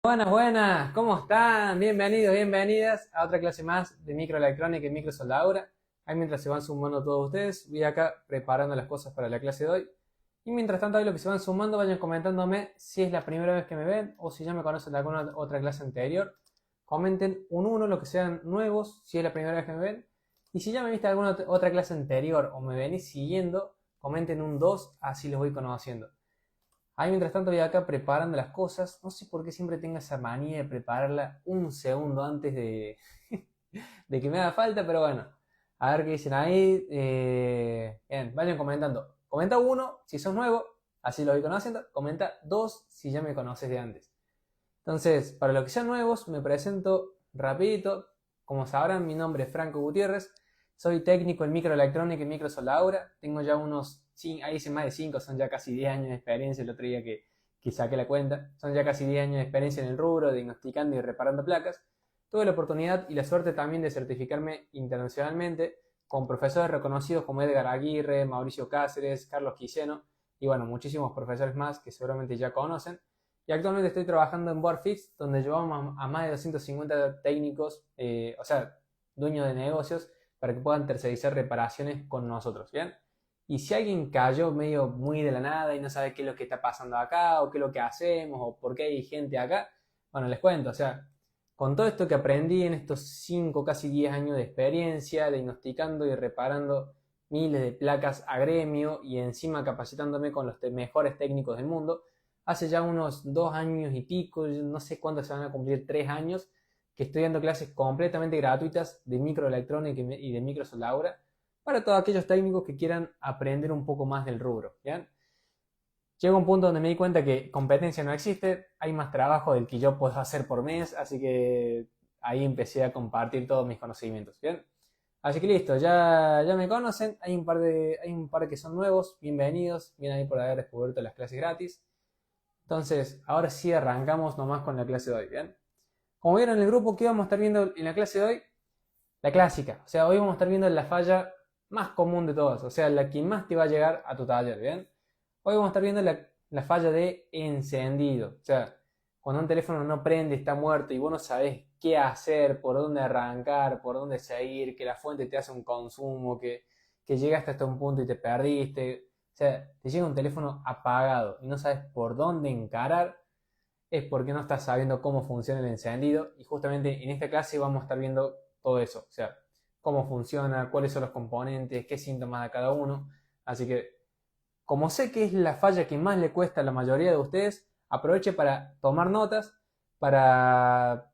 Buenas, buenas, ¿cómo están? Bienvenidos, bienvenidas a otra clase más de microelectrónica y microsoldadura. Ahí mientras se van sumando todos ustedes, voy acá preparando las cosas para la clase de hoy. Y mientras tanto, ahí lo que se van sumando, vayan comentándome si es la primera vez que me ven o si ya me conocen de alguna otra clase anterior. Comenten un 1 lo que sean nuevos, si es la primera vez que me ven. Y si ya me viste alguna otra clase anterior o me venís siguiendo, comenten un 2, así los voy conociendo. Ahí mientras tanto voy acá preparando las cosas. No sé por qué siempre tengo esa manía de prepararla un segundo antes de que me haga falta, pero bueno. A ver qué dicen ahí. Bien, vayan comentando. Comenta uno si sos nuevo, así lo voy conociendo. Comenta dos si ya me conoces de antes. Entonces, para los que sean nuevos, me presento rapidito. Como sabrán, mi nombre es Franco Gutiérrez. Soy técnico en microelectrónica y microsoldadura. Tengo ya ahí dice más de 5, son ya casi 10 años de experiencia el otro día que saqué la cuenta. Son ya casi 10 años de experiencia en el rubro, diagnosticando y reparando placas. Tuve la oportunidad y la suerte también de certificarme internacionalmente con profesores reconocidos como Edgar Aguirre, Mauricio Cáceres, Carlos Quiseno y bueno, muchísimos profesores más que seguramente ya conocen. Y actualmente estoy trabajando en Boardfix, donde llevamos a más de 250 técnicos, o sea, dueños de negocios, para que puedan tercerizar reparaciones con nosotros, ¿bien? Y si alguien cayó medio muy de la nada y no sabe qué es lo que está pasando acá, o qué es lo que hacemos, o por qué hay gente acá, bueno, les cuento, o sea, con todo esto que aprendí en estos 5, casi 10 años de experiencia, diagnosticando y reparando miles de placas a gremio y encima capacitándome con los mejores técnicos del mundo, hace ya unos 2 años y pico, no sé cuándo se van a cumplir 3 años, que estoy dando clases completamente gratuitas de microelectrónica y de microsoldadura para todos aquellos técnicos que quieran aprender un poco más del rubro. ¿Bien? Llega un punto donde me di cuenta que competencia no existe, hay más trabajo del que yo puedo hacer por mes, así que ahí empecé a compartir todos mis conocimientos. ¿Bien? Así que listo, ya me conocen, hay un par que son nuevos, bienvenidos, bien ahí por haber descubierto las clases gratis. Entonces, ahora sí arrancamos nomás con la clase de hoy, ¿bien? Como vieron en el grupo, ¿qué vamos a estar viendo en la clase de hoy? La clásica, o sea, hoy vamos a estar viendo la falla más común de todas, o sea, la que más te va a llegar a tu taller, ¿bien? Hoy vamos a estar viendo la falla de encendido, o sea, cuando un teléfono no prende, está muerto y vos no sabés qué hacer, por dónde arrancar, por dónde seguir, que la fuente te hace un consumo, que llegaste hasta un punto y te perdiste, o sea, te llega un teléfono apagado y no sabes por dónde encarar, es porque no estás sabiendo cómo funciona el encendido. Y justamente en esta clase vamos a estar viendo todo eso. O sea, cómo funciona, cuáles son los componentes, qué síntomas da cada uno. Así que, como sé que es la falla que más le cuesta a la mayoría de ustedes, aproveche para tomar notas, para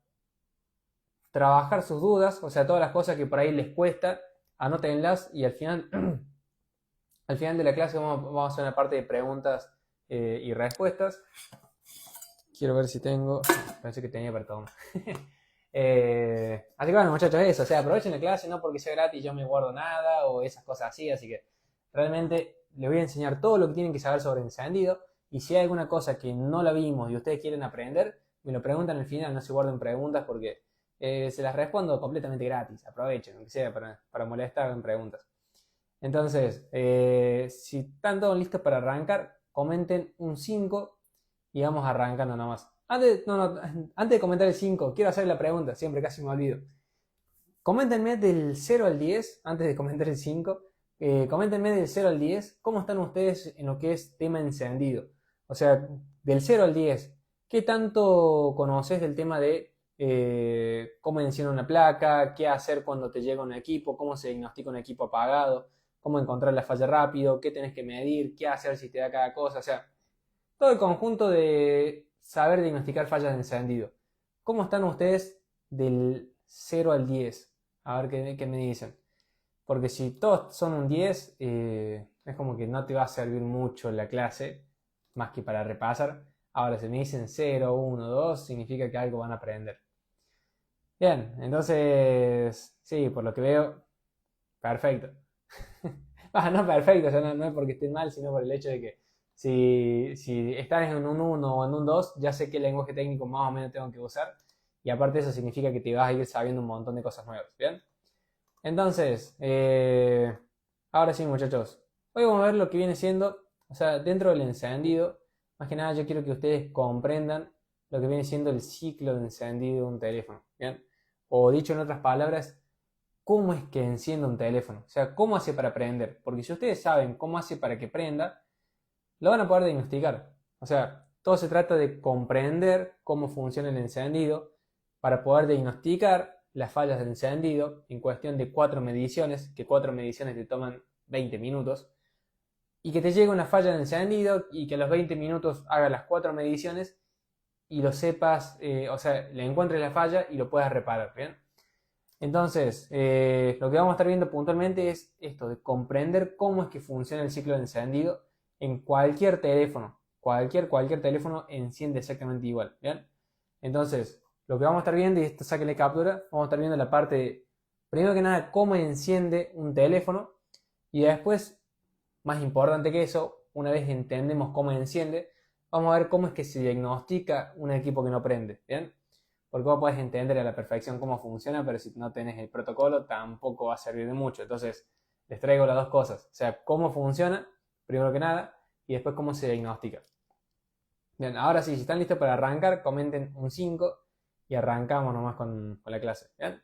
trabajar sus dudas, o sea, todas las cosas que por ahí les cuesta, anótenlas y al final, al final de la clase vamos a hacer una parte de preguntas y respuestas. Quiero ver si tengo. Pensé que tenía para todo. Así que bueno, muchachos, eso. O sea, aprovechen la clase, no porque sea gratis yo me guardo nada o esas cosas así. Así que realmente les voy a enseñar todo lo que tienen que saber sobre encendido. Y si hay alguna cosa que no la vimos y ustedes quieren aprender, me lo preguntan al final. No se guarden preguntas porque se las respondo completamente gratis. Aprovechen, aunque sea para molestar en preguntas. Entonces, si están todos listos para arrancar, comenten un 5 y vamos arrancando nomás. Antes de comentar el 5 quiero hacer la pregunta, siempre casi me olvido. Coméntenme del 0 al 10, antes de comentar el 5, coméntenme del 0 al 10, ¿cómo están ustedes en lo que es tema encendido? O sea, del 0 al 10, ¿qué tanto conoces del tema de cómo enciende una placa, qué hacer cuando te llega un equipo, cómo se diagnostica un equipo apagado, cómo encontrar la falla rápido, qué tenés que medir, qué hacer si te da cada cosa? O sea, todo el conjunto de saber diagnosticar fallas de encendido. ¿Cómo están ustedes del 0 al 10? A ver qué me dicen. Porque si todos son un 10, es como que no te va a servir mucho la clase, más que para repasar. Ahora, si me dicen 0, 1, 2, significa que algo van a aprender. Bien, entonces, sí, por lo que veo, perfecto. No perfecto, o sea, no es porque esté mal, sino por el hecho de que si estás en un 1 o en un 2, ya sé qué lenguaje técnico más o menos tengo que usar. Y aparte eso significa que te vas a ir sabiendo un montón de cosas nuevas, ¿bien? Entonces, ahora sí, muchachos. Hoy vamos a ver lo que viene siendo, o sea, dentro del encendido. Más que nada yo quiero que ustedes comprendan lo que viene siendo el ciclo de encendido de un teléfono, ¿bien? O dicho en otras palabras, cómo es que enciende un teléfono, o sea, cómo hace para prender, porque si ustedes saben cómo hace para que prenda, lo van a poder diagnosticar. O sea, todo se trata de comprender cómo funciona el encendido para poder diagnosticar las fallas del encendido en cuestión de 4 mediciones, que 4 mediciones te toman 20 minutos, y que te llegue una falla de encendido y que a los 20 minutos haga las 4 mediciones y lo sepas, o sea, le encuentres la falla y lo puedas reparar, ¿bien? Entonces, lo que vamos a estar viendo puntualmente es esto, de comprender cómo es que funciona el ciclo de encendido en cualquier teléfono. Cualquier teléfono enciende exactamente igual, ¿bien? Entonces, lo que vamos a estar viendo, y esto sáquenle captura, vamos a estar viendo la parte de, primero que nada, cómo enciende un teléfono, y después, más importante que eso, una vez entendemos cómo enciende, vamos a ver cómo es que se diagnostica un equipo que no prende, ¿bien? Porque vos podés entender a la perfección cómo funciona, pero si no tenés el protocolo tampoco va a servir de mucho. Entonces, les traigo las dos cosas, o sea, cómo funciona, primero que nada, y después cómo se diagnostica. Bien, ahora sí, si están listos para arrancar, comenten un 5 y arrancamos nomás con la clase, ¿bien?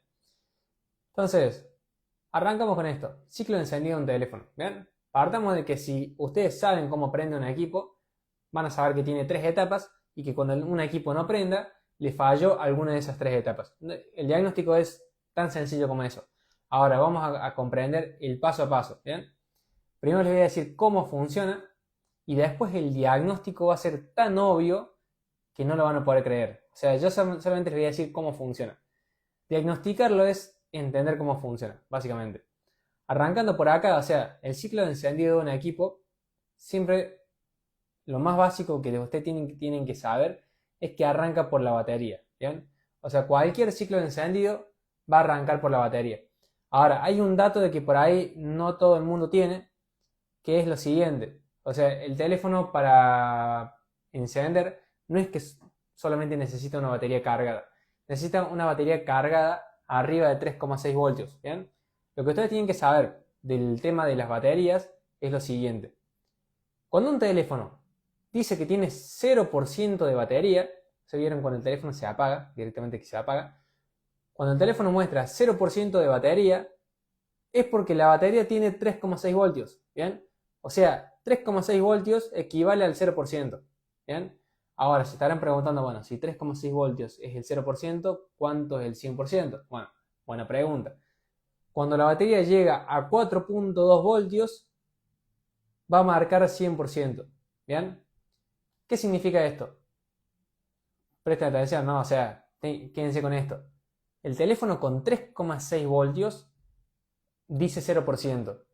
Entonces, arrancamos con esto, ciclo de encendido de un teléfono, ¿bien? Partamos de que si ustedes saben cómo prende un equipo, van a saber que tiene 3 etapas y que cuando un equipo no prenda, le falló alguna de esas 3 etapas. El diagnóstico es tan sencillo como eso. Ahora vamos a comprender el paso a paso, ¿bien? Primero les voy a decir cómo funciona y después el diagnóstico va a ser tan obvio que no lo van a poder creer. O sea, yo solamente les voy a decir cómo funciona. Diagnosticarlo es entender cómo funciona, básicamente. Arrancando por acá, o sea, el ciclo de encendido de un equipo, siempre lo más básico que ustedes tienen que saber es que arranca por la batería, ¿bien? O sea, cualquier ciclo de encendido va a arrancar por la batería. Ahora, hay un dato de que por ahí no todo el mundo tiene, que es lo siguiente. O sea, el teléfono para encender no es que solamente necesita una batería cargada. Necesita una batería cargada arriba de 3,6 voltios, ¿bien? Lo que ustedes tienen que saber del tema de las baterías es lo siguiente. Cuando un teléfono dice que tiene 0% de batería, ¿se vieron cuando el teléfono se apaga? Directamente que se apaga. Cuando el teléfono muestra 0% de batería, es porque la batería tiene 3,6 voltios, ¿bien? O sea, 3,6 voltios equivale al 0%, ¿bien? Ahora, se estarán preguntando, bueno, si 3,6 voltios es el 0%, ¿cuánto es el 100%? Bueno, buena pregunta. Cuando la batería llega a 4,2 voltios, va a marcar 100%, ¿bien? ¿Qué significa esto? Presten atención, ¿no? O sea, quédense con esto. El teléfono con 3,6 voltios dice 0%.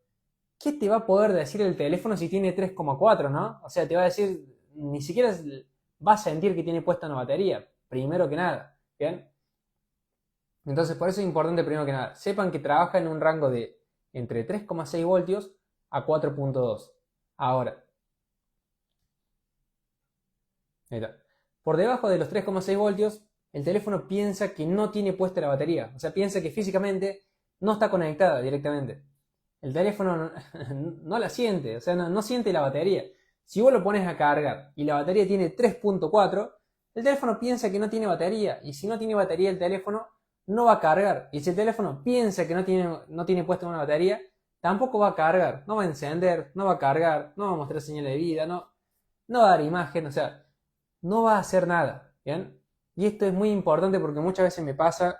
¿Qué te va a poder decir el teléfono si tiene 3,4, no? O sea, te va a decir, ni siquiera va a sentir que tiene puesta una batería, primero que nada, ¿bien? Entonces, por eso es importante, primero que nada, sepan que trabaja en un rango de entre 3,6 voltios a 4,2. Ahora, ahí está. Por debajo de los 3,6 voltios, el teléfono piensa que no tiene puesta la batería. O sea, piensa que físicamente no está conectada directamente. El teléfono no la siente, o sea, no siente la batería. Si vos lo pones a cargar y la batería tiene 3,4, el teléfono piensa que no tiene batería. Y si no tiene batería el teléfono, no va a cargar. Y si el teléfono piensa que no tiene puesta una batería, tampoco va a cargar. No va a encender, no va a cargar, no va a mostrar señal de vida, no va a dar imagen, o sea, no va a hacer nada, ¿bien? Y esto es muy importante porque muchas veces me pasa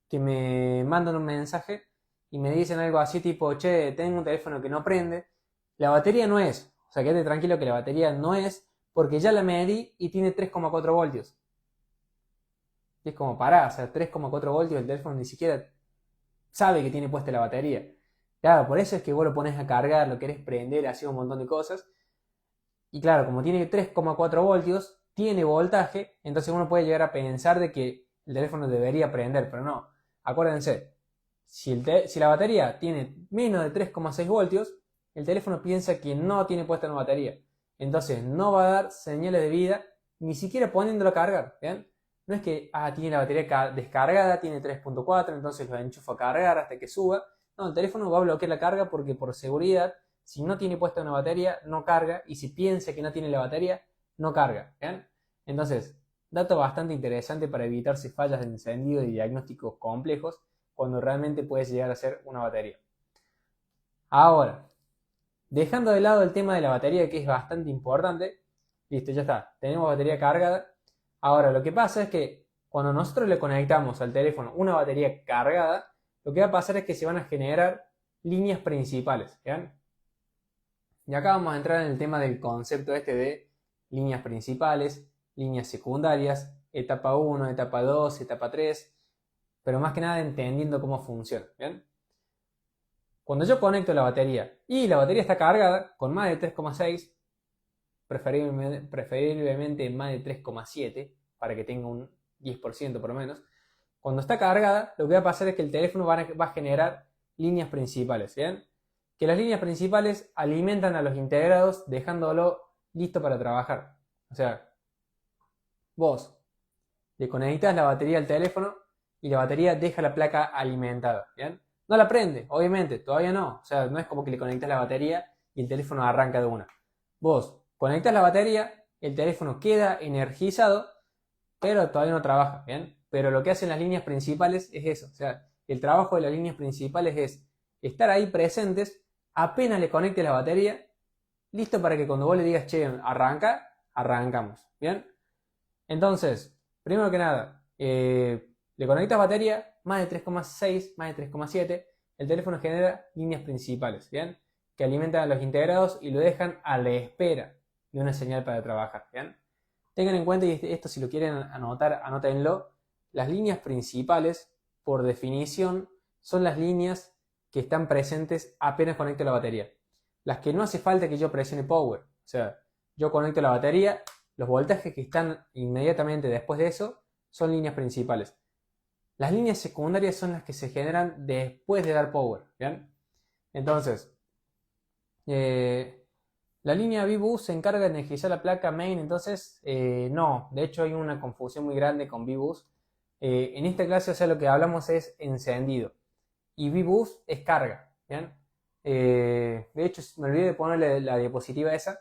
que me mandan un mensaje y me dicen algo así tipo, che, tengo un teléfono que no prende, la batería no es, o sea, quédate tranquilo que la batería no es porque ya la medí y tiene 3,4 voltios. Y es como, pará, o sea, 3,4 voltios el teléfono ni siquiera sabe que tiene puesta la batería. Claro, por eso es que vos lo pones a cargar, lo querés prender, así un montón de cosas. Y claro, como tiene 3,4 voltios, tiene voltaje, entonces uno puede llegar a pensar de que el teléfono debería prender, pero no. Acuérdense, si la batería tiene menos de 3,6 voltios, el teléfono piensa que no tiene puesta una batería. Entonces no va a dar señales de vida, ni siquiera poniéndolo a cargar, ¿bien? No es que, tiene la batería descargada, tiene 3,4, entonces lo enchufo a cargar hasta que suba. No, el teléfono va a bloquear la carga porque por seguridad, si no tiene puesta una batería, no carga, y si piensa que no tiene la batería, no carga, ¿bien? Entonces, dato bastante interesante para evitarse fallas de encendido y diagnósticos complejos cuando realmente puedes llegar a ser una batería. Ahora, dejando de lado el tema de la batería, que es bastante importante, listo, ya está, tenemos batería cargada. Ahora, lo que pasa es que cuando nosotros le conectamos al teléfono una batería cargada, lo que va a pasar es que se van a generar líneas principales, ¿vean? Y acá vamos a entrar en el tema del concepto este de líneas principales, líneas secundarias, etapa 1, etapa 2, etapa 3, pero más que nada entendiendo cómo funciona, ¿bien? Cuando yo conecto la batería y la batería está cargada con más de 3,6, preferiblemente más de 3,7, para que tenga un 10% por lo menos, cuando está cargada, lo que va a pasar es que el teléfono va a generar líneas principales, ¿bien? Que las líneas principales alimentan a los integrados dejándolo listo para trabajar. O sea, vos le conectas la batería al teléfono y la batería deja la placa alimentada, ¿bien? No la prende, obviamente, todavía no. O sea, no es como que le conectas la batería y el teléfono arranca de una. Vos conectas la batería, el teléfono queda energizado, pero todavía no trabaja, ¿bien? Pero lo que hacen las líneas principales es eso. O sea, el trabajo de las líneas principales es estar ahí presentes, apenas le conecte la batería, listo para que cuando vos le digas, che, arranca, arrancamos, ¿bien? Entonces, primero que nada, le conectas batería, más de 3,6, más de 3,7, el teléfono genera líneas principales, ¿bien? Que alimentan a los integrados y lo dejan a la espera de una señal para trabajar, ¿bien? Tengan en cuenta, y esto si lo quieren anotar, anótenlo, las líneas principales, por definición, son las líneas que están presentes apenas conecto la batería. Las que no hace falta que yo presione power. O sea, yo conecto la batería, los voltajes que están inmediatamente después de eso son líneas principales. Las líneas secundarias son las que se generan después de dar power, ¿bien? Entonces, la línea VBoost se encarga de energizar la placa main, entonces no, de hecho hay una confusión muy grande con VBoost. En esta clase, o sea, lo que hablamos es encendido y VBoost es carga, ¿bien? De hecho, me olvidé de ponerle la diapositiva esa.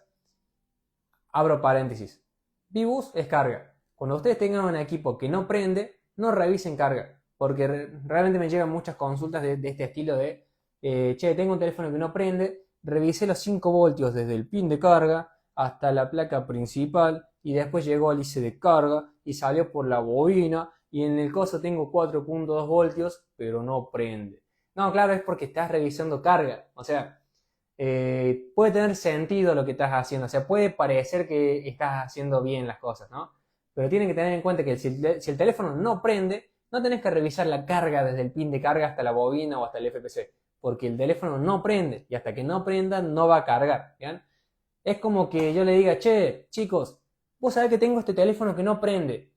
Abro paréntesis. VBoost es carga. Cuando ustedes tengan un equipo que no prende, no revisen carga, porque realmente me llegan muchas consultas de este estilo de che, tengo un teléfono que no prende, revisé los 5 voltios desde el pin de carga hasta la placa principal y después llegó al IC de carga y salió por la bobina y en el coso tengo 4,2 voltios pero no prende. No, claro, es porque estás revisando carga. O sea, puede tener sentido lo que estás haciendo. O sea, puede parecer que estás haciendo bien las cosas, ¿no? Pero tienen que tener en cuenta que si el teléfono no prende, no tenés que revisar la carga desde el pin de carga hasta la bobina o hasta el FPC. Porque el teléfono no prende y hasta que no prenda no va a cargar, ¿bien? Es como que yo le diga, che, chicos, vos sabés que tengo este teléfono que no prende.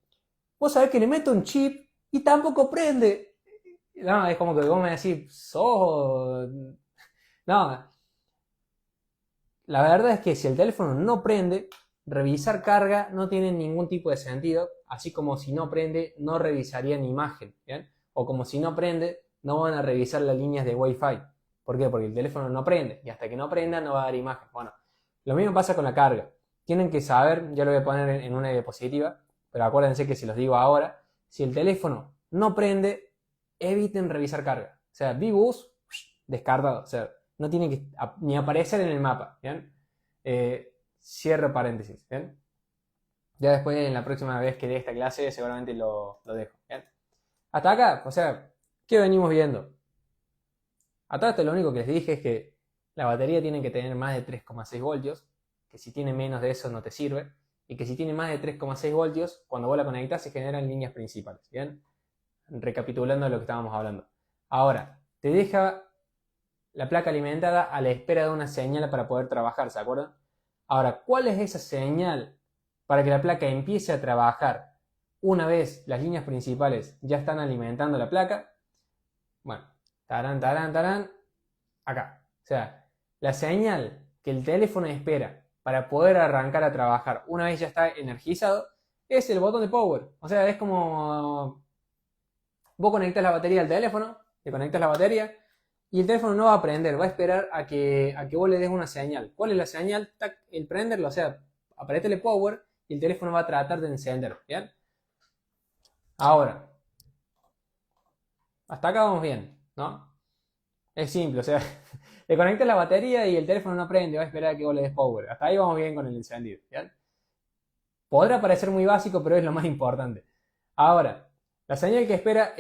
Vos sabés que le meto un chip y tampoco prende. No, es como que vos me decís, sos... No, la verdad es que si el teléfono no prende, revisar carga no tiene ningún tipo de sentido, así como si no prende, no revisarían imagen, ¿bien? O como si no prende, no van a revisar las líneas de Wi-Fi. ¿Por qué? Porque el teléfono no prende y hasta que no prenda no va a dar imagen. Bueno, lo mismo pasa con la carga. Tienen que saber, ya lo voy a poner en una diapositiva, pero acuérdense que si los digo ahora, si el teléfono no prende, eviten revisar carga. O sea, VBoost, descartado. O sea, no tiene que ni aparecer en el mapa, ¿bien? Cierro paréntesis, ¿bien? Ya después, en la próxima vez que dé esta clase, seguramente lo dejo, ¿bien? Hasta acá, o sea, ¿qué venimos viendo? Hasta lo único que les dije es que la batería tiene que tener más de 3,6 voltios, que si tiene menos de eso no te sirve, y que si tiene más de 3,6 voltios, cuando vos la conectás se generan líneas principales, ¿bien? Recapitulando lo que estábamos hablando. Ahora, te deja la placa alimentada a la espera de una señal para poder trabajar, ¿se acuerdan? Ahora, ¿cuál es esa señal para que la placa empiece a trabajar una vez las líneas principales ya están alimentando la placa? Bueno, tarán, tarán, tarán, acá. O sea, la señal que el teléfono espera para poder arrancar a trabajar una vez ya está energizado es el botón de power. O sea, es como vos conectas la batería al teléfono, le conectas la batería y el teléfono no va a prender, va a esperar a que vos le des una señal. ¿Cuál es la señal? El prenderlo, o sea, apriétale power y el teléfono va a tratar de encender, ¿bien? Ahora, hasta acá vamos bien, ¿no? Es simple, o sea, le conectas la batería y el teléfono no prende, va a esperar a que vos le des power. Hasta ahí vamos bien con el encendido, ¿bien? Podrá parecer muy básico, pero es lo más importante. Ahora, la señal que espera,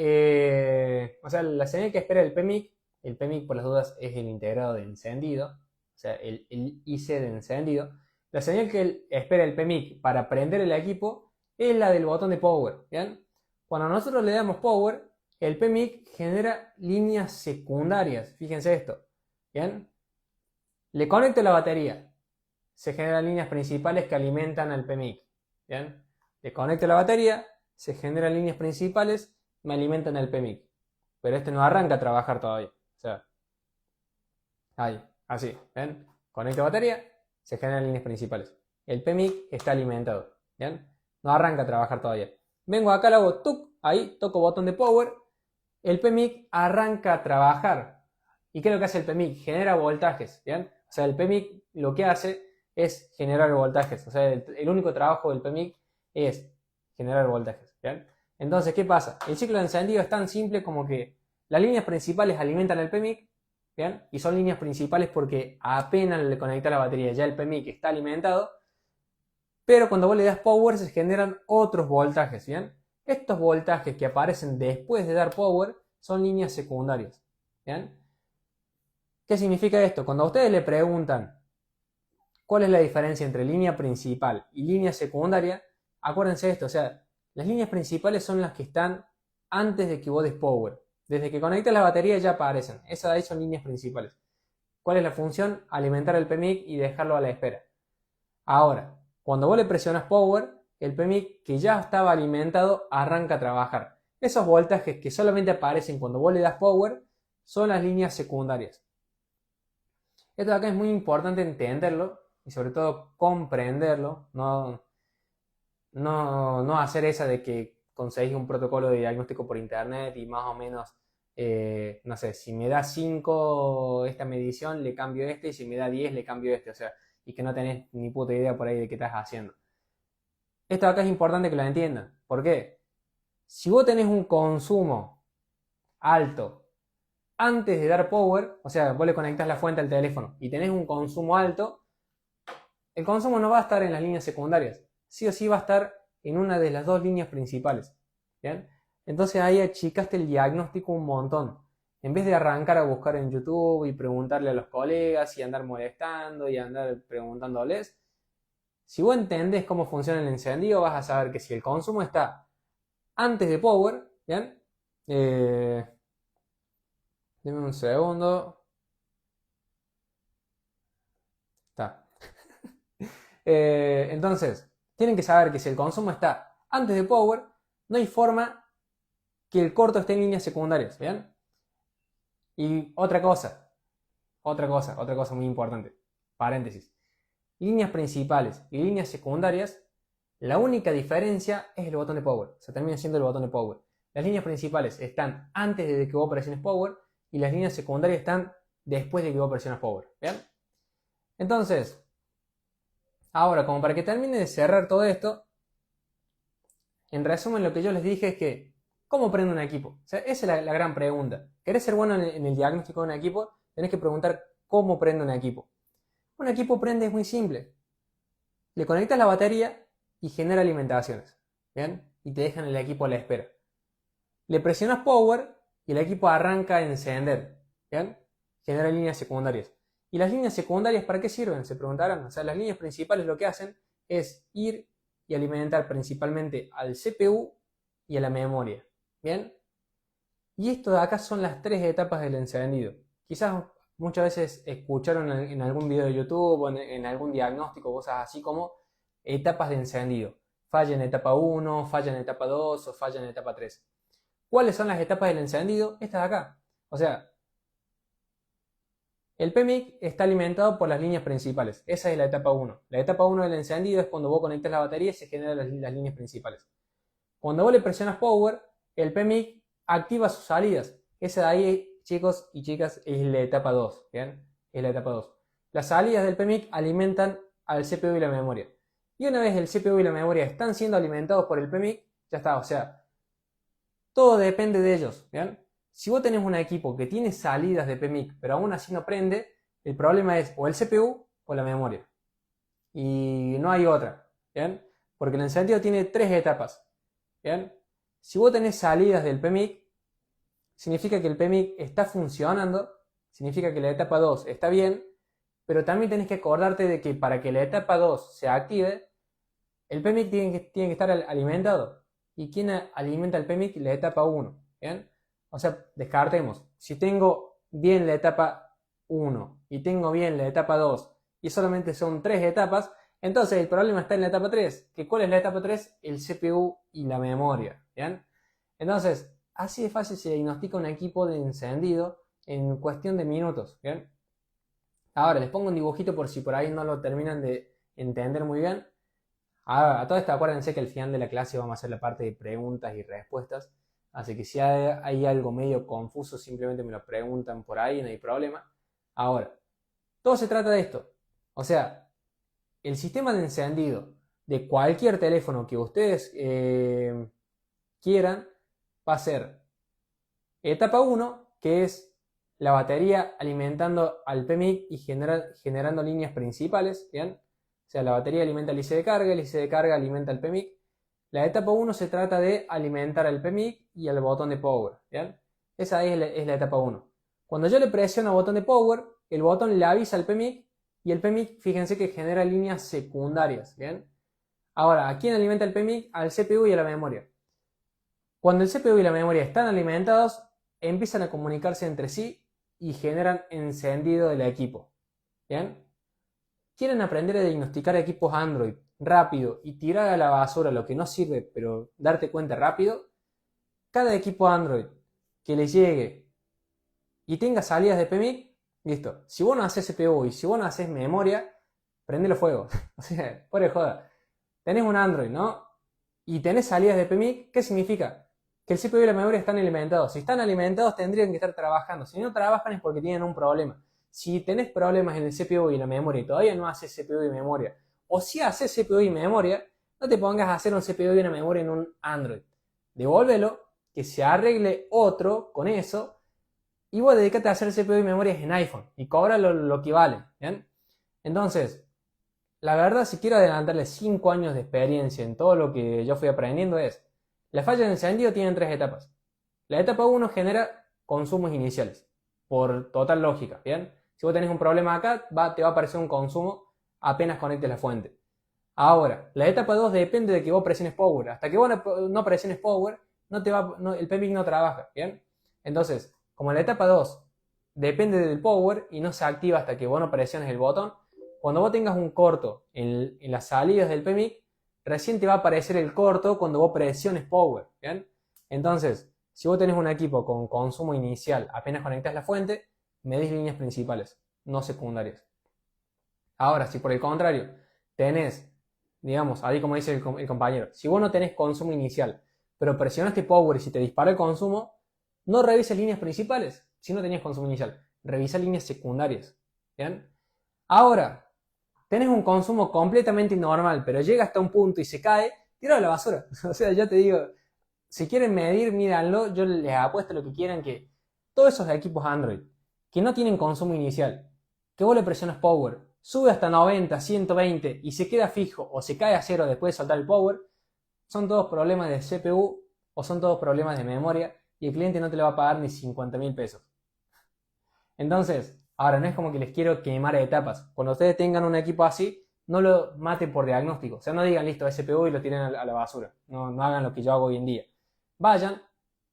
o sea, la señal que espera el PMIC por las dudas es el integrado de encendido, o sea, el IC de encendido. La señal que espera el PMIC para prender el equipo es la del botón de power, ¿bien? Cuando nosotros le damos power, el PMIC genera líneas secundarias, fíjense esto, ¿bien? Le conecto la batería, se generan líneas principales que alimentan al PMIC, ¿bien? Le conecto la batería, se generan líneas principales, me alimentan el PMIC. Pero este no arranca a trabajar todavía. O sea, ahí, así, ¿ven? Conecto batería, se generan líneas principales. El PMIC está alimentado, ¿bien? No arranca a trabajar todavía. Vengo acá, le hago tuc, ahí, toco botón de power, el PMIC arranca a trabajar. ¿Y qué es lo que hace el PMIC? Genera voltajes, ¿bien? O sea, el PMIC lo que hace es generar voltajes. O sea, el único trabajo del PMIC es generar voltajes, ¿bien? Entonces, ¿qué pasa? El ciclo de encendido es tan simple como que las líneas principales alimentan el PMIC, ¿bien? Y son líneas principales porque apenas le conecta la batería ya el PMIC está alimentado, pero cuando vos le das power se generan otros voltajes, ¿bien? Estos voltajes que aparecen después de dar power son líneas secundarias, ¿bien? ¿Qué significa esto? Cuando a ustedes le preguntan cuál es la diferencia entre línea principal y línea secundaria, acuérdense de esto, o sea, las líneas principales son las que están antes de que vos des power. Desde que conectas la batería ya aparecen. Esas de ahí son líneas principales. ¿Cuál es la función? Alimentar el PMIC y dejarlo a la espera. Ahora, cuando vos le presionas power, el PMIC que ya estaba alimentado arranca a trabajar. Esos voltajes que solamente aparecen cuando vos le das power son las líneas secundarias. Esto de acá es muy importante entenderlo y sobre todo comprenderlo, no hacer esa de que conseguís un protocolo de diagnóstico por internet y más o menos, no sé, si me da 5 esta medición, le cambio este, y si me da 10, le cambio este, o sea, y que no tenés ni puta idea por ahí de qué estás haciendo. Esto de acá es importante que lo entiendan. ¿Por qué? Si vos tenés un consumo alto antes de dar power, o sea, vos le conectás la fuente al teléfono y tenés un consumo alto, el consumo no va a estar en las líneas secundarias, sí o sí va a estar en una de las dos líneas principales, ¿bien? Entonces ahí achicaste el diagnóstico un montón. En vez de arrancar a buscar en YouTube y preguntarle a los colegas y andar molestando y andar preguntándoles, si vos entendés cómo funciona el encendido, vas a saber que si el consumo está antes de power, ¿bien? Deme un segundo. Está. Entonces, tienen que saber que si el consumo está antes de power, no hay forma que el corto esté en líneas secundarias, ¿bien? Y otra cosa muy importante, paréntesis. Líneas principales y líneas secundarias, la única diferencia es el botón de power, o sea, termina siendo el botón de power. Las líneas principales están antes de que vos presiones power y las líneas secundarias están después de que vos presiones power, ¿bien? Entonces, ahora, como para que termine de cerrar todo esto, en resumen lo que yo les dije es que, ¿cómo prende un equipo? O sea, esa es la gran pregunta. ¿Querés ser bueno en el diagnóstico de un equipo? Tenés que preguntar cómo prende un equipo. Un equipo prende es muy simple. Le conectas la batería y genera alimentaciones, ¿bien? Y te dejan el equipo a la espera. Le presionas power y el equipo arranca a encender, ¿bien? Genera líneas secundarias. ¿Y las líneas secundarias para qué sirven? Se preguntarán. O sea, las líneas principales lo que hacen es ir y alimentar principalmente al CPU y a la memoria, ¿bien? Y esto de acá son las tres etapas del encendido. Quizás muchas veces escucharon en algún video de YouTube o en algún diagnóstico cosas así como etapas de encendido. Falla en etapa 1, falla en etapa 2 o falla en etapa 3. ¿Cuáles son las etapas del encendido? Estas de acá. O sea, el PMIC está alimentado por las líneas principales. Esa es la etapa 1. La etapa 1 del encendido es cuando vos conectas la batería y se generan las líneas principales. Cuando vos le presionas power, el PMIC activa sus salidas. Esa de ahí, chicos y chicas, es la etapa 2. ¿Bien? Es la etapa 2. Las salidas del PMIC alimentan al CPU y la memoria. Y una vez el CPU y la memoria están siendo alimentados por el PMIC, ya está. O sea, Todo depende de ellos, ¿bien? Si vos tenés un equipo que tiene salidas de PMIC, pero aún así no prende, el problema es o el CPU o la memoria. Y no hay otra, ¿bien? Porque el encendido tiene 3 etapas, ¿bien? Si vos tenés salidas del PMIC, significa que el PMIC está funcionando, significa que la etapa 2 está bien, pero también tenés que acordarte de que para que la etapa 2 se active, el PMIC tiene que estar alimentado. ¿Y quién alimenta el PMIC? La etapa 1, ¿bien? O sea, descartemos. Si tengo bien la etapa 1 y tengo bien la etapa 2 y solamente son 3 etapas, entonces el problema está en la etapa 3. ¿Que ¿Cuál es la etapa 3? El CPU y la memoria, ¿bien? Entonces, así de fácil se diagnostica un equipo de encendido en cuestión de minutos, ¿bien? Ahora, les pongo un dibujito por si por ahí no lo terminan de entender muy bien. A todo esto acuérdense que al final de la clase vamos a hacer la parte de preguntas y respuestas. Así que si hay algo medio confuso, simplemente me lo preguntan por ahí, no hay problema. Ahora, todo se trata de esto. O sea, el sistema de encendido de cualquier teléfono que ustedes quieran va a ser etapa 1, que es la batería alimentando al PMIC y generando líneas principales, ¿bien? O sea, la batería alimenta el IC de carga alimenta el PMIC. La etapa 1 se trata de alimentar al PMIC y al botón de power, ¿bien? Esa es la etapa 1. Cuando yo le presiono al botón de power, el botón le avisa al PMIC y el PMIC, fíjense que genera líneas secundarias, ¿bien? Ahora, ¿a quién alimenta el PMIC? Al CPU y a la memoria. Cuando el CPU y la memoria están alimentados, empiezan a comunicarse entre sí y generan encendido del equipo, ¿bien? ¿Quieren aprender a diagnosticar equipos Android rápido y tirar a la basura lo que no sirve, pero darte cuenta rápido? Cada equipo Android que les llegue y tenga salidas de PMIC, listo. Si vos no haces CPU y si vos no haces memoria, prendelo fuego. O sea, por joda. Tenés un Android, ¿no? Y tenés salidas de PMIC, ¿qué significa? Que el CPU y la memoria están alimentados. Si están alimentados tendrían que estar trabajando. Si no trabajan es porque tienen un problema. Si tenés problemas en el CPU y la memoria y todavía no haces CPU y memoria, o si haces CPU y memoria, no te pongas a hacer un CPU y una memoria en un Android. Devuélvelo, que se arregle otro con eso, y vos dedícate a hacer CPU y memoria en iPhone y cobra lo que vale, ¿bien? Entonces, la verdad, si quiero adelantarles 5 años de experiencia en todo lo que yo fui aprendiendo es, las fallas de encendido tienen 3 etapas. La etapa 1 genera consumos iniciales, por total lógica, ¿bien? Si vos tenés un problema acá, te va a aparecer un consumo apenas conectes la fuente. Ahora, la etapa 2 depende de que vos presiones power. Hasta que vos no presiones power, el PMIC no trabaja, ¿bien? Entonces, como la etapa 2 depende del power y no se activa hasta que vos no presiones el botón, cuando vos tengas un corto en las salidas del PMIC, recién te va a aparecer el corto cuando vos presiones power, ¿bien? Entonces, si vos tenés un equipo con consumo inicial, apenas conectás la fuente, medís líneas principales, no secundarias. Ahora, si por el contrario tenés, digamos, ahí como dice el compañero, si vos no tenés consumo inicial, pero presionaste power y si te dispara el consumo, no revises líneas principales si no tenías consumo inicial, revisa líneas secundarias, ¿bien? Ahora, tenés un consumo completamente normal, pero llega hasta un punto y se cae, tíralo a la basura. O sea, yo te digo, si quieren medir, mídanlo, yo les apuesto lo que quieran que todos esos equipos Android que no tienen consumo inicial, que vos le presionas power, sube hasta 90, 120 y se queda fijo o se cae a cero después de soltar el power, son todos problemas de CPU o son todos problemas de memoria y el cliente no te le va a pagar ni 50.000 pesos. Entonces, ahora no es como que les quiero quemar etapas. Cuando ustedes tengan un equipo así, no lo maten por diagnóstico. O sea, no digan listo, CPU y lo tiren a la basura. No hagan lo que yo hago hoy en día. Vayan,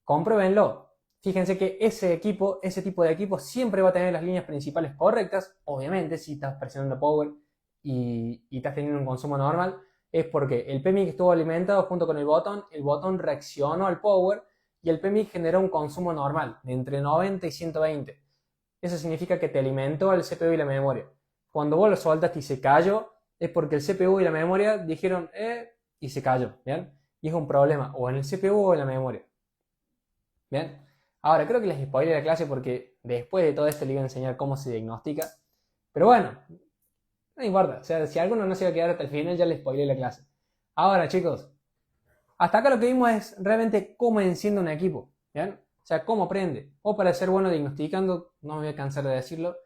compruébenlo. Fíjense que ese tipo de equipo siempre va a tener las líneas principales correctas. Obviamente, si estás presionando power y estás teniendo un consumo normal, es porque el PMIC estuvo alimentado junto con el botón reaccionó al power y el PMIC generó un consumo normal de entre 90 y 120. Eso significa que te alimentó el CPU y la memoria. Cuando vos lo soltaste y se cayó, es porque el CPU y la memoria dijeron, y se cayó, ¿bien? Y es un problema, o en el CPU o en la memoria. ¿Bien? Ahora, creo que les spoilé la clase porque después de todo esto les iba a enseñar cómo se diagnostica. Pero bueno, no importa. O sea, si alguno no se va a quedar hasta el final, ya les spoilé la clase. Ahora, chicos, Hasta acá lo que vimos es realmente cómo enciende un equipo, ¿bien? O sea, cómo prende. O para ser bueno diagnosticando, no me voy a cansar de decirlo,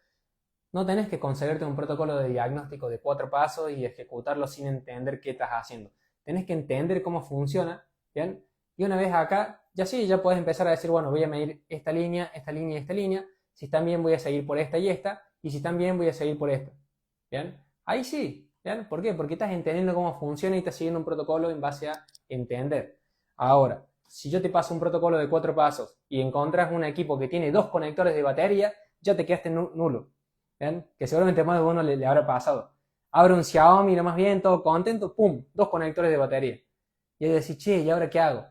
no tenés que concebirte un protocolo de diagnóstico de 4 pasos y ejecutarlo sin entender qué estás haciendo. Tenés que entender cómo funciona, ¿bien? Y una vez acá, ya sí, ya puedes empezar a decir, bueno, voy a medir esta línea, esta línea y esta línea. Si están bien, voy a seguir por esta y esta. Y si están bien, voy a seguir por esta. ¿Bien? Ahí sí, ¿bien? ¿Por qué? Porque estás entendiendo cómo funciona y estás siguiendo un protocolo en base a entender. Ahora, si yo te paso un protocolo de 4 pasos y encontrás un equipo que tiene 2 conectores de batería, ya te quedaste nulo. ¿Bien? Que seguramente más de uno le habrá pasado. Abre un Xiaomi, lo más bien, todo contento, ¡pum! 2 conectores de batería. Y ahí decís, che, ¿y ahora qué hago?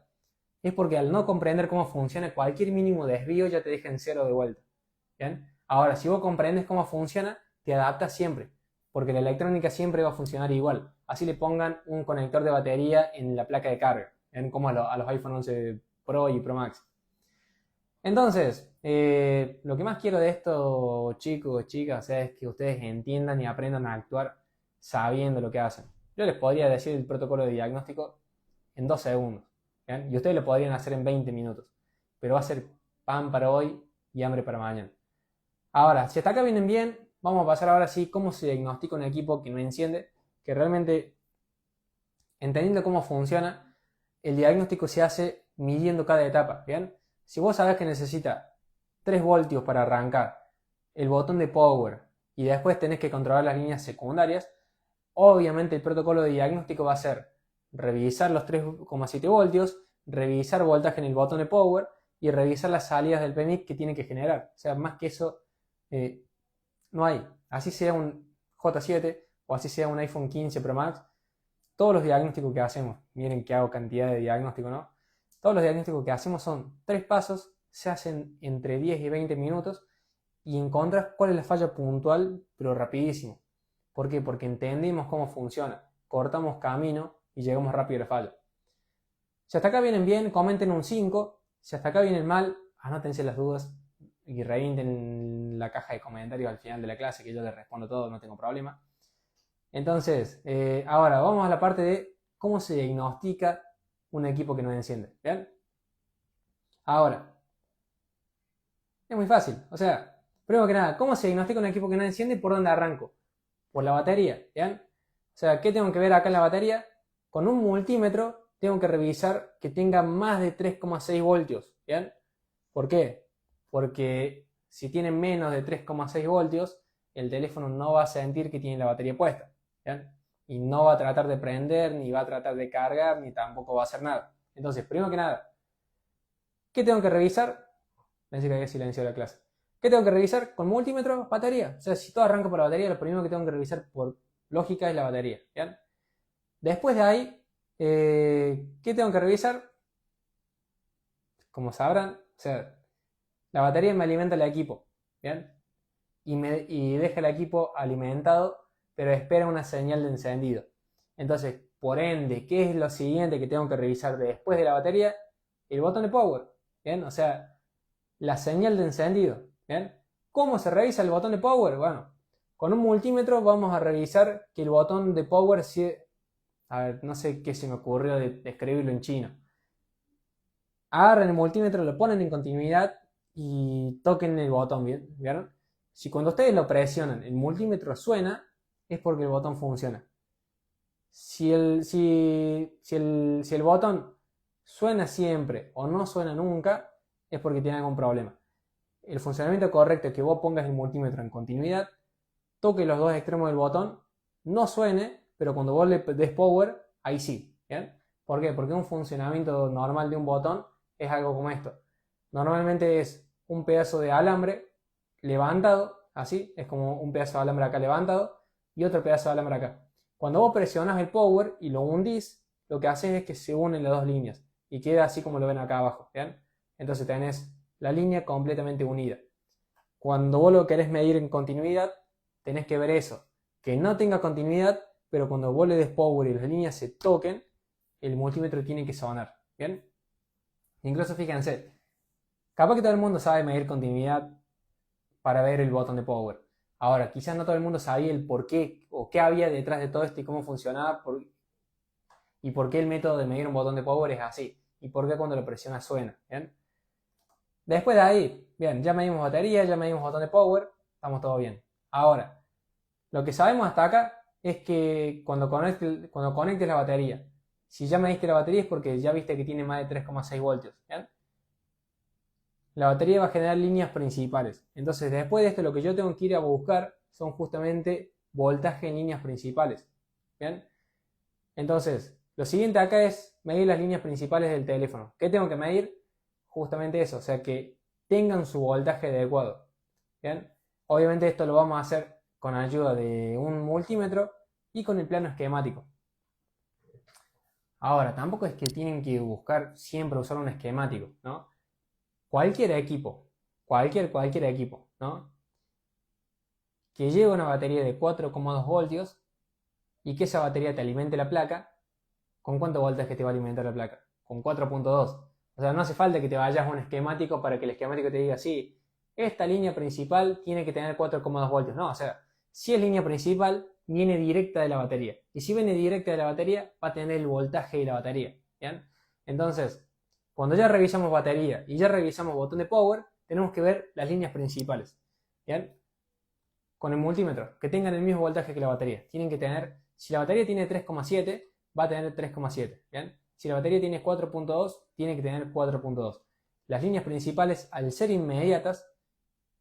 Es porque al no comprender cómo funciona, cualquier mínimo desvío ya te deja en cero de vuelta. ¿Bien? Ahora, si vos comprendes cómo funciona, te adaptas siempre, porque la electrónica siempre va a funcionar igual. Así le pongan un conector de batería en la placa de carga, ¿bien? Como a los iPhone 11 Pro y Pro Max. Entonces, lo que más quiero de esto, chicos, chicas, es que ustedes entiendan y aprendan a actuar sabiendo lo que hacen. Yo les podría decir el protocolo de diagnóstico en 2 segundos, ¿bien? Y ustedes lo podrían hacer en 20 minutos, pero va a ser pan para hoy y hambre para mañana. Ahora, si hasta acá vienen bien, vamos a pasar ahora sí cómo se diagnostica un equipo que no enciende, que realmente, entendiendo cómo funciona, el diagnóstico se hace midiendo cada etapa, ¿bien? Si vos sabés que necesita 3 voltios para arrancar, el botón de power y después tenés que controlar las líneas secundarias, obviamente el protocolo de diagnóstico va a ser revisar los 3,7 voltios, revisar voltaje en el botón de power y revisar las salidas del PMIC que tiene que generar. O sea, más que eso no hay. Así sea un J7 o así sea un iPhone 15 Pro Max, todos los diagnósticos que hacemos, miren que hago cantidad de diagnósticos, ¿no? Todos los diagnósticos que hacemos son 3 pasos, se hacen entre 10 y 20 minutos y encontras cuál es la falla puntual, pero rapidísimo. ¿Por qué? Porque entendemos cómo funciona, cortamos camino y llegamos rápido a la falla. Si hasta acá vienen bien, comenten un 5. Si hasta acá vienen mal, anótense las dudas y revienten la caja de comentarios al final de la clase, que yo les respondo todo, no tengo problema. Entonces, ahora vamos a la parte de cómo se diagnostica un equipo que no enciende. ¿Bien? Ahora, es muy fácil. O sea, primero que nada, ¿cómo se diagnostica un equipo que no enciende y por dónde arranco? Por la batería. ¿Bien? O sea, ¿qué tengo que ver acá en la batería? Con un multímetro tengo que revisar que tenga más de 3,6 voltios. ¿Bien? ¿Por qué? Porque si tiene menos de 3,6 voltios, el teléfono no va a sentir que tiene la batería puesta. ¿Bien? Y no va a tratar de prender, ni va a tratar de cargar, ni tampoco va a hacer nada. Entonces, primero que nada, ¿qué tengo que revisar? Pensé que había silenciado la clase. ¿Qué tengo que revisar? Con multímetro, batería. O sea, si todo arranca por la batería, lo primero que tengo que revisar por lógica es la batería. ¿Bien? Después de ahí, ¿qué tengo que revisar? Como sabrán, o sea, la batería me alimenta el equipo. ¿Bien? Y deja el equipo alimentado, pero espera una señal de encendido. Entonces, por ende, ¿qué es lo siguiente que tengo que revisar después de la batería? El botón de power, ¿bien? O sea, la señal de encendido, ¿bien? ¿Cómo se revisa el botón de power? Bueno, con un multímetro vamos a revisar que el botón de power, a ver, no sé qué se me ocurrió de escribirlo en chino. Agarren el multímetro, lo ponen en continuidad y toquen el botón, ¿vieron? Si cuando ustedes lo presionan el multímetro suena, es porque el botón funciona. Si el botón suena siempre o no suena nunca, es porque tiene algún problema. El funcionamiento correcto es que vos pongas el multímetro en continuidad, toque los dos extremos del botón, no suene, pero cuando vos le des power, ahí sí. ¿Bien? ¿Por qué? Porque un funcionamiento normal de un botón es algo como esto. Normalmente es un pedazo de alambre levantado, así, es como un pedazo de alambre acá levantado y otro pedazo de alambre acá. Cuando vos presionas el power y lo hundís, lo que haces es que se unen las dos líneas y queda así como lo ven acá abajo. ¿Bien? Entonces tenés la línea completamente unida. Cuando vos lo querés medir en continuidad, tenés que ver eso, que no tenga continuidad, pero cuando vos le des power y las líneas se toquen, el multímetro tiene que sonar. ¿Bien? Incluso fíjense, capaz que todo el mundo sabe medir continuidad para ver el botón de power. Ahora, quizás no todo el mundo sabía el por qué o qué había detrás de todo esto y cómo funcionaba. y por qué el método de medir un botón de power es así, y por qué cuando lo presionas suena, ¿bien? Después de ahí, bien, ya medimos batería, ya medimos botón de power, estamos todo bien. Ahora, lo que sabemos hasta acá es que cuando conectes la batería, si ya mediste la batería es porque ya viste que tiene más de 3,6 voltios, ¿bien? La batería va a generar líneas principales. Entonces, después de esto, lo que yo tengo que ir a buscar son justamente voltaje en líneas principales, ¿bien? Entonces, lo siguiente acá es medir las líneas principales del teléfono. ¿Qué tengo que medir? Justamente eso, o sea, que tengan su voltaje adecuado, ¿bien? Obviamente esto lo vamos a hacer con ayuda de un multímetro y con el plano esquemático. Ahora, tampoco es que tienen que buscar siempre usar un esquemático, ¿no? Cualquier equipo, cualquier equipo, ¿no? Que lleve una batería de 4,2 voltios y que esa batería te alimente la placa, ¿con cuánto voltaje te va a alimentar la placa? Con 4,2. O sea, no hace falta que te vayas a un esquemático para que el esquemático te diga, sí, esta línea principal tiene que tener 4,2 voltios. No, o sea, si es línea principal, viene directa de la batería. Y si viene directa de la batería, va a tener el voltaje de la batería. ¿Bien? Entonces, cuando ya revisamos batería y ya revisamos botón de power, tenemos que ver las líneas principales. ¿Bien? Con el multímetro, que tengan el mismo voltaje que la batería. Tienen que tener, si la batería tiene 3,7, va a tener 3,7. ¿Bien? Si la batería tiene 4,2, tiene que tener 4,2. Las líneas principales, al ser inmediatas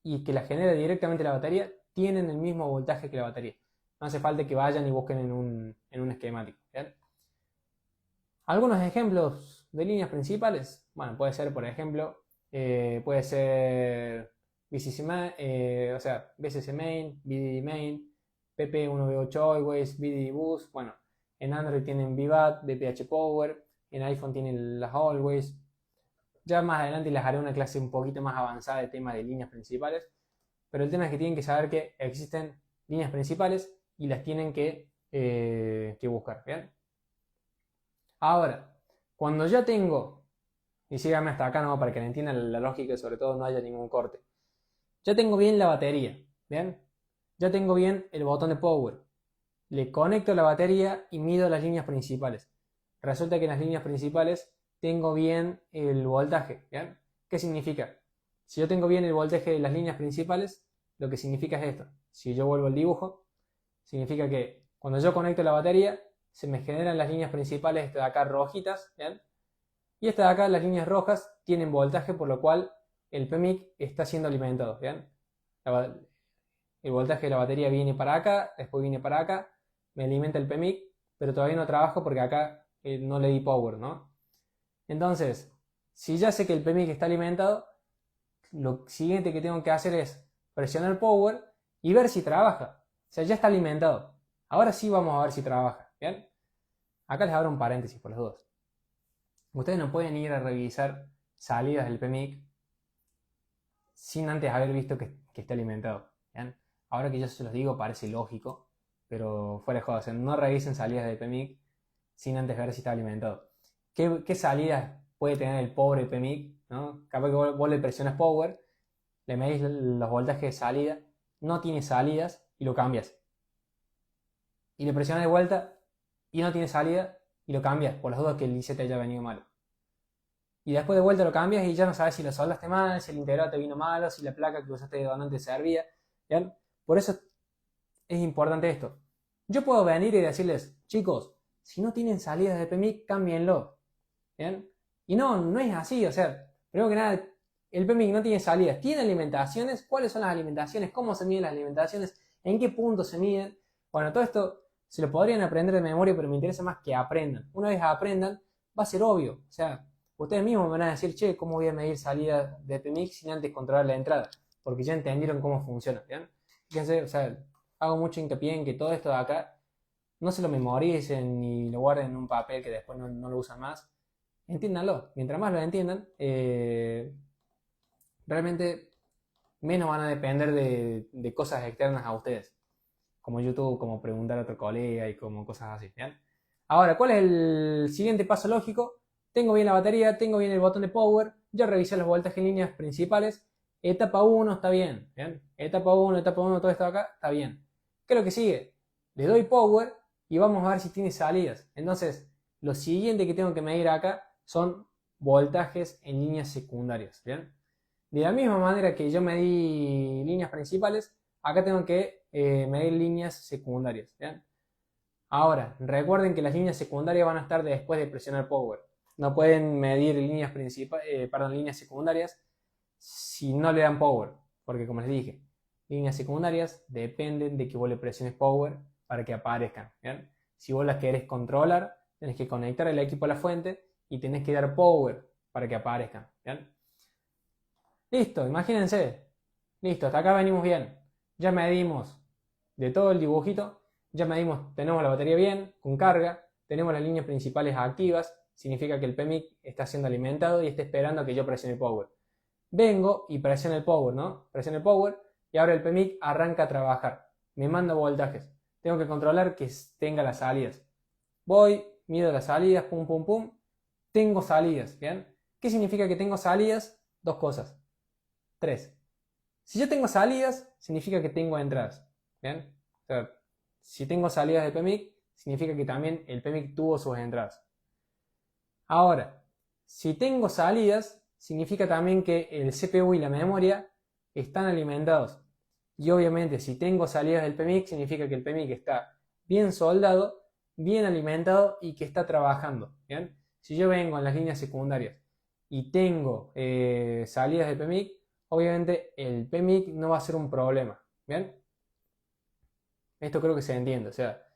y que las genere directamente la batería, tienen el mismo voltaje que la batería. No hace falta que vayan y busquen en un esquemático. ¿Bien? Algunos ejemplos de líneas principales, bueno, puede ser, por ejemplo, puede ser VCC main, o sea, VCC main, VDD main, PP1B8 always, VDD boost. Bueno, en Android tienen VBAT, VPH power, en iPhone tienen las always. Ya más adelante les haré una clase un poquito más avanzada de tema de líneas principales, pero el tema es que tienen que saber que existen líneas principales y las tienen que buscar, ¿bien? Ahora, cuando ya tengo, y síganme hasta acá, ¿no? Para que le entiendan la lógica y sobre todo no haya ningún corte. Ya tengo bien la batería, ¿bien? Ya tengo bien el botón de power. Le conecto la batería y mido las líneas principales. Resulta que en las líneas principales tengo bien el voltaje, ¿bien? ¿Qué significa? Si yo tengo bien el voltaje de las líneas principales, lo que significa es esto. Si yo vuelvo al dibujo, significa que cuando yo conecto la batería, se me generan las líneas principales de acá rojitas, ¿bien? Y estas de acá, las líneas rojas, tienen voltaje, por lo cual el PMIC está siendo alimentado, ¿bien? El voltaje de la batería viene para acá, después viene para acá, me alimenta el PMIC, pero todavía no trabajo porque acá no le di power, ¿no? Entonces, si ya sé que el PMIC está alimentado, lo siguiente que tengo que hacer es presionar power y ver si trabaja. O sea, ya está alimentado. Ahora sí vamos a ver si trabaja, ¿bien? Acá les abro un paréntesis por las dudas. Ustedes no pueden ir a revisar salidas del PMIC sin antes haber visto que está alimentado, ¿bien? Ahora que yo se los digo parece lógico, pero fuera de jodas, no revisen salidas del PMIC sin antes ver si está alimentado. ¿Qué salidas puede tener el pobre PMIC? ¿No? Capaz que vos le presionas power, le medís los voltajes de salida, no tiene salidas y lo cambias. Y le presionas de vuelta y no tiene salida y lo cambias, por las dudas que el IC te haya venido malo. Y después de vuelta lo cambias y ya no sabes si lo soldaste mal, si el integrado te vino malo, si la placa que usaste de donante servía. ¿Bien? Por eso es importante esto. Yo puedo venir y decirles, chicos, si no tienen salidas de PMIC, cámbienlo. ¿Bien? Y no es así. O sea, primero que nada, el PMIC no tiene salidas. ¿Tiene alimentaciones? ¿Cuáles son las alimentaciones? ¿Cómo se miden las alimentaciones? ¿En qué punto se miden? Bueno, todo esto se lo podrían aprender de memoria, pero me interesa más que aprendan. Una vez aprendan, va a ser obvio. O sea, ustedes mismos me van a decir, che, ¿cómo voy a medir salida de PMIC sin antes controlar la entrada? Porque ya entendieron cómo funciona, ¿bien? Fíjense, o sea, hago mucho hincapié en que todo esto de acá no se lo memoricen ni lo guarden en un papel que después no lo usan más. Entiéndanlo. Mientras más lo entiendan, realmente menos van a depender de cosas externas a ustedes. Como YouTube, como preguntar a otro colega y como cosas así, ¿bien? Ahora, ¿cuál es el siguiente paso lógico? Tengo bien la batería, tengo bien el botón de power, ya revisé los voltajes en líneas principales. Etapa 1 está bien, ¿bien? Etapa 1, todo esto de acá está bien. ¿Qué es lo que sigue? Le doy power y vamos a ver si tiene salidas. Entonces, lo siguiente que tengo que medir acá son voltajes en líneas secundarias, ¿bien? De la misma manera que yo medí líneas principales, acá tengo que medir líneas secundarias, ¿bien? Ahora, recuerden que las líneas secundarias van a estar después de presionar power. No pueden medir líneas secundarias si no le dan power, porque como les dije, líneas secundarias dependen de que vos le presiones power para que aparezcan, ¿bien? Si vos las querés controlar, tenés que conectar el equipo a la fuente y tenés que dar power para que aparezcan, ¿bien? Listo, imagínense. Listo, hasta acá venimos bien. Ya medimos de todo el dibujito. Ya medimos, tenemos la batería bien, con carga. Tenemos las líneas principales activas. Significa que el PMIC está siendo alimentado y está esperando a que yo presione power. Vengo y presiono el power, ¿no? Presiono el power y ahora el PMIC arranca a trabajar. Me manda voltajes. Tengo que controlar que tenga las salidas. Voy, mido las salidas, pum, pum, pum. Tengo salidas, ¿bien? ¿Qué significa que tengo salidas? Dos cosas. Tres. Si yo tengo salidas, significa que tengo entradas, ¿bien? O sea, si tengo salidas de PMIC, significa que también el PMIC tuvo sus entradas. Ahora, si tengo salidas, significa también que el CPU y la memoria están alimentados. Y obviamente, si tengo salidas del PMIC, significa que el PMIC está bien soldado, bien alimentado y que está trabajando, ¿bien? Si yo vengo en las líneas secundarias y tengo salidas del PMIC, obviamente el PMIC no va a ser un problema, ¿bien? Esto creo que se entiende, o sea,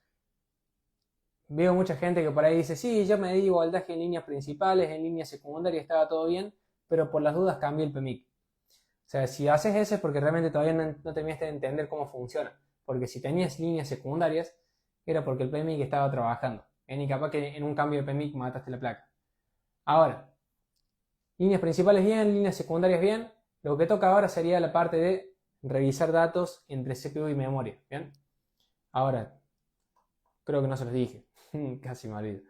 veo mucha gente que por ahí dice, sí, yo medí voltaje en líneas principales, en líneas secundarias estaba todo bien, pero por las dudas cambié el PMIC. O sea, si haces eso es porque realmente todavía no terminaste de entender cómo funciona, porque si tenías líneas secundarias, era porque el PMIC estaba trabajando, y capaz que en un cambio de PMIC mataste la placa. Ahora, líneas principales bien, líneas secundarias bien. Lo que toca ahora sería la parte de revisar datos entre CPU y memoria, ¿bien? Ahora, creo que no se los dije, casi me olvido.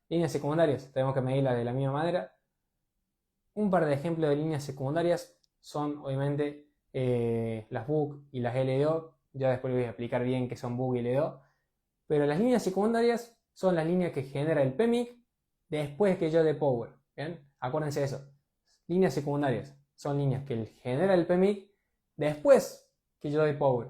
Líneas secundarias, tenemos que medirlas de la misma manera. Un par de ejemplos de líneas secundarias son obviamente las BUC y las LDO. Ya después les voy a explicar bien qué son BUC y LDO. Pero las líneas secundarias son las líneas que genera el PMIC después que yo dé power, ¿bien? Acuérdense de eso. Líneas secundarias son líneas que genera el PMIC después que yo doy power.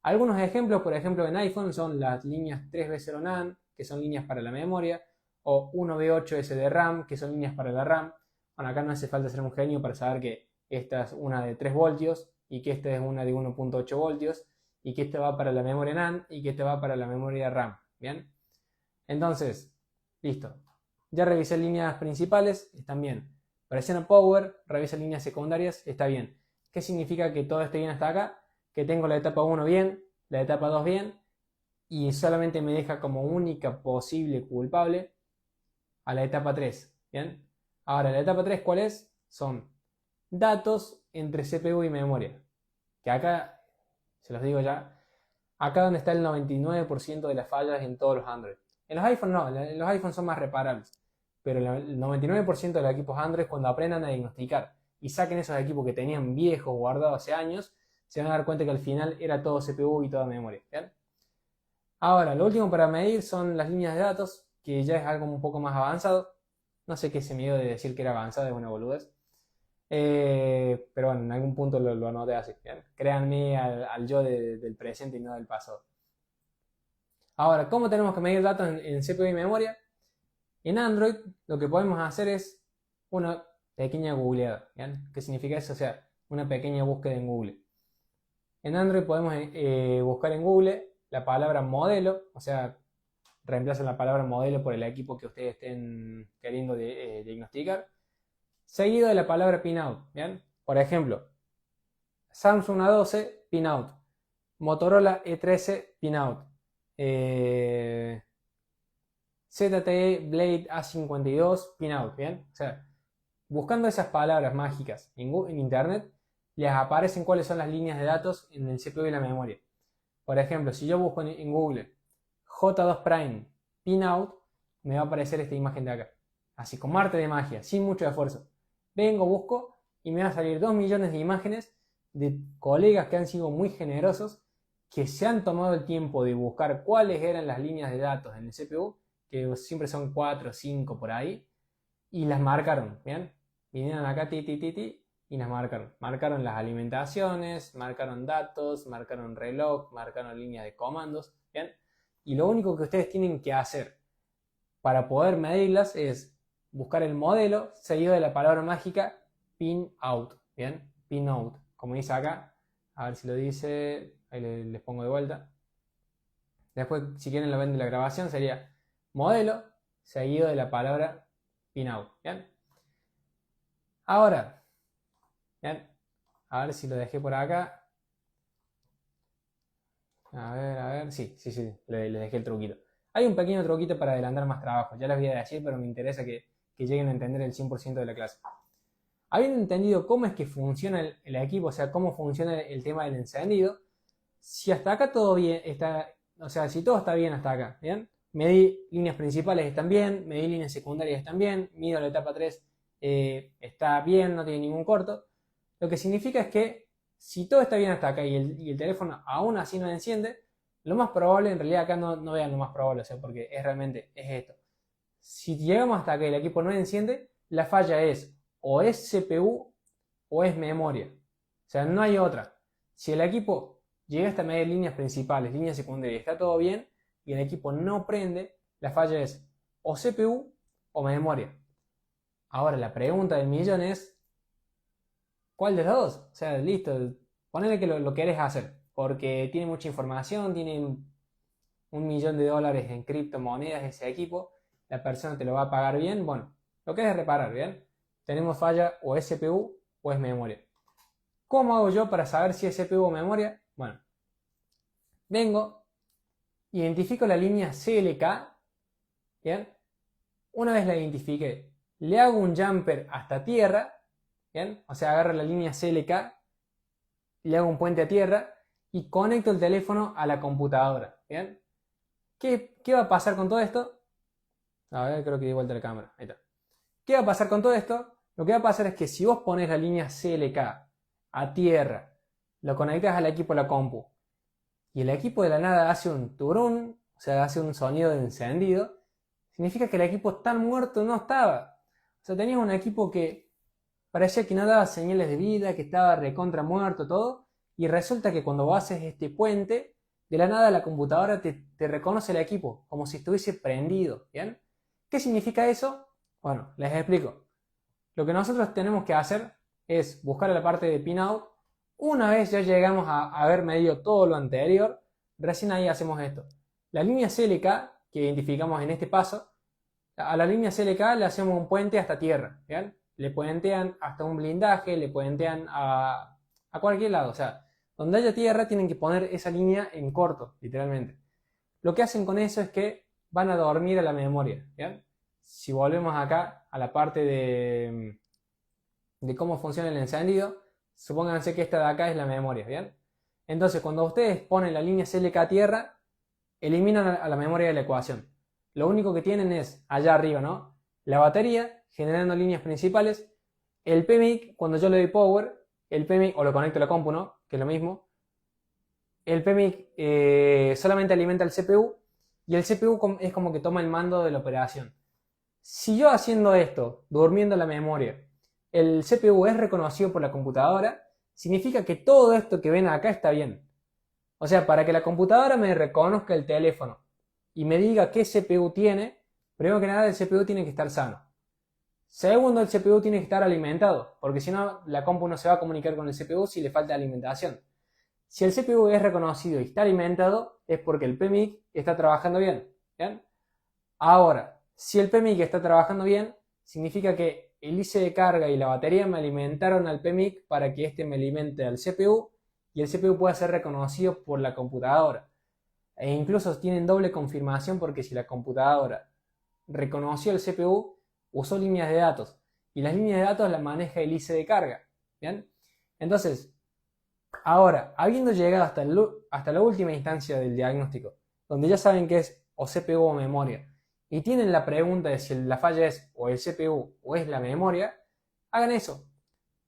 Algunos ejemplos, por ejemplo, en iPhone son las líneas 3B0 NAND, que son líneas para la memoria, o 1B8 SDRAM, que son líneas para la RAM. Bueno, acá no hace falta ser un genio para saber que esta es una de 3 voltios y que esta es una de 1.8 voltios y que esta va para la memoria NAND y que esta va para la memoria RAM. ¿Bien? Entonces, listo. Ya revisé líneas principales, están bien. Presiona power, revisa líneas secundarias, está bien. ¿Qué significa que todo esté bien hasta acá? Que tengo la etapa 1 bien, la etapa 2 bien, y solamente me deja como única posible culpable a la etapa 3, ¿bien? Ahora, la etapa 3, ¿cuál es? Son datos entre CPU y memoria. Que acá, se los digo ya, acá donde está el 99% de las fallas en todos los Android. En los iPhone no, los iPhone son más reparables. Pero el 99% de los equipos Android, cuando aprendan a diagnosticar y saquen esos equipos que tenían viejos guardados hace años, se van a dar cuenta que al final era todo CPU y toda memoria, ¿bien? Ahora, lo último para medir son las líneas de datos, que ya es algo un poco más avanzado. No sé qué se me dio de decir que era avanzado, es una boludez. Pero bueno, en algún punto lo anoté así, ¿bien? Créanme al yo del presente y no del pasado. Ahora, ¿cómo tenemos que medir datos en CPU y memoria? En Android lo que podemos hacer es una pequeña googleada, ¿bien? ¿Qué significa eso? O sea, una pequeña búsqueda en Google. En Android podemos buscar en Google la palabra modelo, o sea, reemplazan la palabra modelo por el equipo que ustedes estén queriendo diagnosticar, seguido de la palabra pinout, ¿bien? Por ejemplo, Samsung A12 pinout, Motorola E13 pinout, ZTE Blade A52 pinout, ¿bien? O sea, buscando esas palabras mágicas en internet, les aparecen cuáles son las líneas de datos en el CPU y la memoria. Por ejemplo, si yo busco en Google J2 Prime pinout, me va a aparecer esta imagen de acá. Así como arte de magia, sin mucho esfuerzo. Vengo, busco y me va a salir 2 millones de imágenes de colegas que han sido muy generosos, que se han tomado el tiempo de buscar cuáles eran las líneas de datos en el CPU que siempre son 4 o 5 por ahí, y las marcaron, ¿bien? Vinieron acá, y las marcaron. Marcaron las alimentaciones, marcaron datos, marcaron reloj, marcaron líneas de comandos, ¿bien? Y lo único que ustedes tienen que hacer para poder medirlas es buscar el modelo seguido de la palabra mágica pinout, ¿bien? Pinout, como dice acá, a ver si lo dice, ahí les pongo de vuelta. Después, si quieren lo ven de la grabación, sería modelo seguido de la palabra pinout, ¿bien? Ahora, ¿bien? A ver si lo dejé por acá. A ver, sí, le dejé el truquito. Hay un pequeño truquito para adelantar más trabajo, ya les voy a decir, pero me interesa que lleguen a entender el 100% de la clase. Habiendo entendido cómo es que funciona el equipo, o sea, cómo funciona el tema del encendido, si hasta acá todo bien, o sea, si todo está bien hasta acá, ¿bien? Medí líneas principales, están bien, medí líneas secundarias, están bien, mido la etapa 3, está bien, no tiene ningún corto. Lo que significa es que si todo está bien hasta acá y el teléfono aún así no enciende, lo más probable, en realidad acá no vean lo más probable, o sea, porque es esto. Si llegamos hasta acá y el equipo no enciende, la falla es o es CPU o es memoria. O sea, no hay otra. Si el equipo llega hasta medir líneas principales, líneas secundarias, está todo bien y el equipo no prende, la falla es o CPU o memoria. Ahora la pregunta del millón es, ¿cuál de los dos? O sea, listo, ponele que lo querés hacer, porque tiene mucha información, tiene $1.000.000 en criptomonedas ese equipo, la persona te lo va a pagar bien, bueno, lo querés reparar, ¿bien? Tenemos falla o es CPU o es memoria. ¿Cómo hago yo para saber si es CPU o memoria? Bueno, vengo, identifico la línea CLK, ¿bien? Una vez la identifiqué, le hago un jumper hasta tierra, ¿bien? O sea, agarro la línea CLK, le hago un puente a tierra y conecto el teléfono a la computadora, ¿bien? ¿Qué va a pasar con todo esto? A ver, creo que di vuelta la cámara, ahí está. ¿Qué va a pasar con todo esto? Lo que va a pasar es que si vos pones la línea CLK a tierra, lo conectas al equipo de la compu, y el equipo de la nada hace un turún, o sea, hace un sonido de encendido, significa que el equipo tan muerto no estaba. O sea, tenías un equipo que parecía que no daba señales de vida, que estaba recontra muerto, todo, y resulta que cuando vos haces este puente, de la nada la computadora te reconoce el equipo, como si estuviese prendido, ¿bien? ¿Qué significa eso? Bueno, les explico. Lo que nosotros tenemos que hacer es buscar la parte de pinout. Una vez ya llegamos a haber medido todo lo anterior, recién ahí hacemos esto. La línea CLK que identificamos en este paso, a la línea CLK le hacemos un puente hasta tierra, ¿bien? Le puentean hasta un blindaje, le puentean a cualquier lado, o sea, donde haya tierra tienen que poner esa línea en corto, literalmente. Lo que hacen con eso es que van a dormir a la memoria, ¿bien? Si volvemos acá a la parte de cómo funciona el encendido, supónganse que esta de acá es la memoria, ¿bien? Entonces, cuando ustedes ponen la línea CLK a tierra, eliminan a la memoria de la ecuación. Lo único que tienen es, allá arriba, ¿no? La batería, generando líneas principales, el PMIC, cuando yo le doy power, el PMIC, o lo conecto a la compu, ¿no? Que es lo mismo, el PMIC solamente alimenta el CPU, y el CPU es como que toma el mando de la operación. Si yo haciendo esto, durmiendo la memoria, el CPU es reconocido por la computadora, significa que todo esto que ven acá está bien. O sea, para que la computadora me reconozca el teléfono y me diga qué CPU tiene, primero que nada el CPU tiene que estar sano. Segundo, el CPU tiene que estar alimentado, porque si no, la compu no se va a comunicar con el CPU si le falta alimentación. Si el CPU es reconocido y está alimentado, es porque el PMIC está trabajando bien. ¿Bien? Ahora, si el PMIC está trabajando bien, significa que el IC de carga y la batería me alimentaron al PMIC para que este me alimente al CPU y el CPU pueda ser reconocido por la computadora. E incluso tienen doble confirmación porque si la computadora reconoció el CPU, usó líneas de datos y las líneas de datos las maneja el IC de carga. ¿Bien? Entonces, ahora, habiendo llegado hasta la última instancia del diagnóstico, donde ya saben que es o CPU o memoria, y tienen la pregunta de si la falla es o el CPU o es la memoria, hagan eso.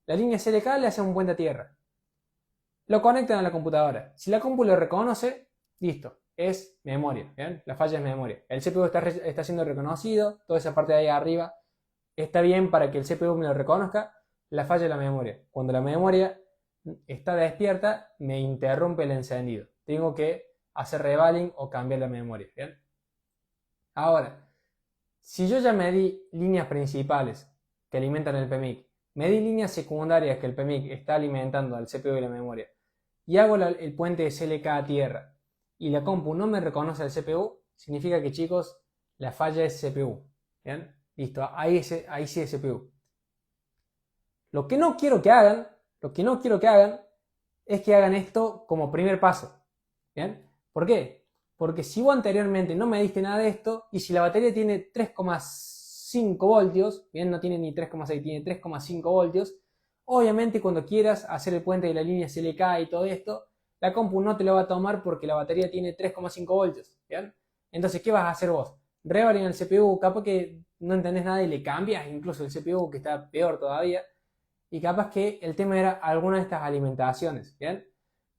La línea CLK le hace un puente a tierra. Lo conectan a la computadora. Si la compu lo reconoce, listo. es memoria, ¿bien? La falla es memoria. El CPU está siendo reconocido, toda esa parte de ahí arriba está bien para que el CPU me lo reconozca. La falla es la memoria. Cuando la memoria está despierta, me interrumpe el encendido. Tengo que hacer revaling o cambiar la memoria, ¿bien? Ahora, si yo ya medí líneas principales que alimentan el PMIC, medí líneas secundarias que el PMIC está alimentando al CPU y la memoria, y hago el puente de CLK a tierra, y la compu no me reconoce el CPU, significa que, chicos, la falla es CPU. ¿Bien? Listo, ahí sí es CPU. Lo que no quiero que hagan es que hagan esto como primer paso. ¿Bien? ¿Por qué? Porque si vos anteriormente no me diste nada de esto, y si la batería tiene 3,5 voltios, bien, no tiene ni 3,6, tiene 3,5 voltios, obviamente cuando quieras hacer el puente de la línea CLK y todo esto, la compu no te lo va a tomar porque la batería tiene 3,5 voltios, ¿bien? Entonces, ¿qué vas a hacer vos? Revaling el CPU, capaz que no entendés nada y le cambias incluso el CPU, que está peor todavía, y capaz que el tema era alguna de estas alimentaciones, ¿bien?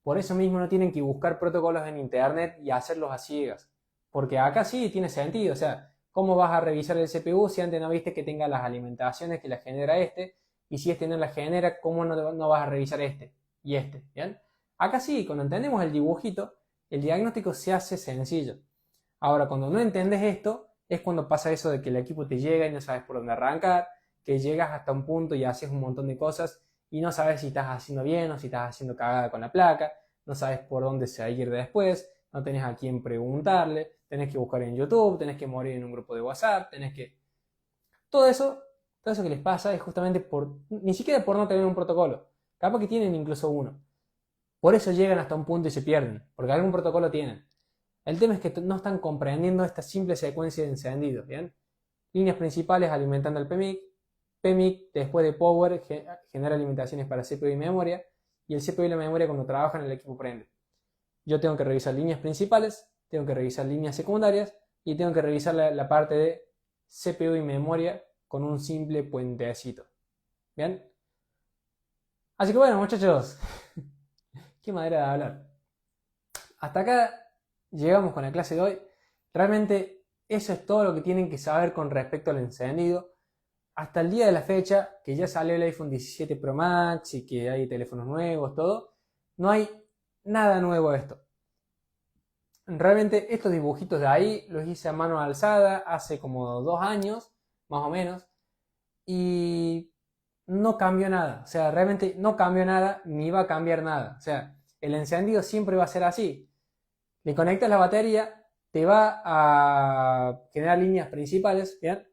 Por eso mismo no tienen que buscar protocolos en internet y hacerlos a ciegas. Porque acá sí tiene sentido. O sea, ¿cómo vas a revisar el CPU si antes no viste que tenga las alimentaciones que la genera este? Y si este no las genera, ¿cómo no vas a revisar este y este? ¿Bien? Acá sí, cuando entendemos el dibujito, el diagnóstico se hace sencillo. Ahora, cuando no entendés esto, es cuando pasa eso de que el equipo te llega y no sabes por dónde arrancar, que llegas hasta un punto y haces un montón de cosas y no sabes si estás haciendo bien o si estás haciendo cagada con la placa, no sabes por dónde seguir después, no tenés a quién preguntarle, tenés que buscar en YouTube, tenés que morir en un grupo de WhatsApp, tenés que... Todo eso que les pasa es justamente ni siquiera por no tener un protocolo, capaz que tienen incluso uno. Por eso llegan hasta un punto y se pierden, porque algún protocolo tienen. El tema es que no están comprendiendo esta simple secuencia de encendidos, ¿bien? Líneas principales alimentando el PMIC, PMIC después de power genera alimentaciones para CPU y memoria, y el CPU y la memoria cuando trabajan el equipo prende. Yo tengo que revisar líneas principales, tengo que revisar líneas secundarias y tengo que revisar la parte de CPU y memoria con un simple puentecito. ¿Bien? Así que bueno, muchachos, qué manera de hablar. Hasta acá llegamos con la clase de hoy. Realmente eso es todo lo que tienen que saber con respecto al encendido. Hasta el día de la fecha, que ya salió el iPhone 17 Pro Max y que hay teléfonos nuevos, todo, no hay nada nuevo de esto. Realmente estos dibujitos de ahí los hice a mano alzada hace como 2 años, más o menos, y no cambió nada. O sea, realmente no cambió nada, ni va a cambiar nada. O sea, el encendido siempre va a ser así. Le conectas la batería, te va a generar líneas principales, ¿bien?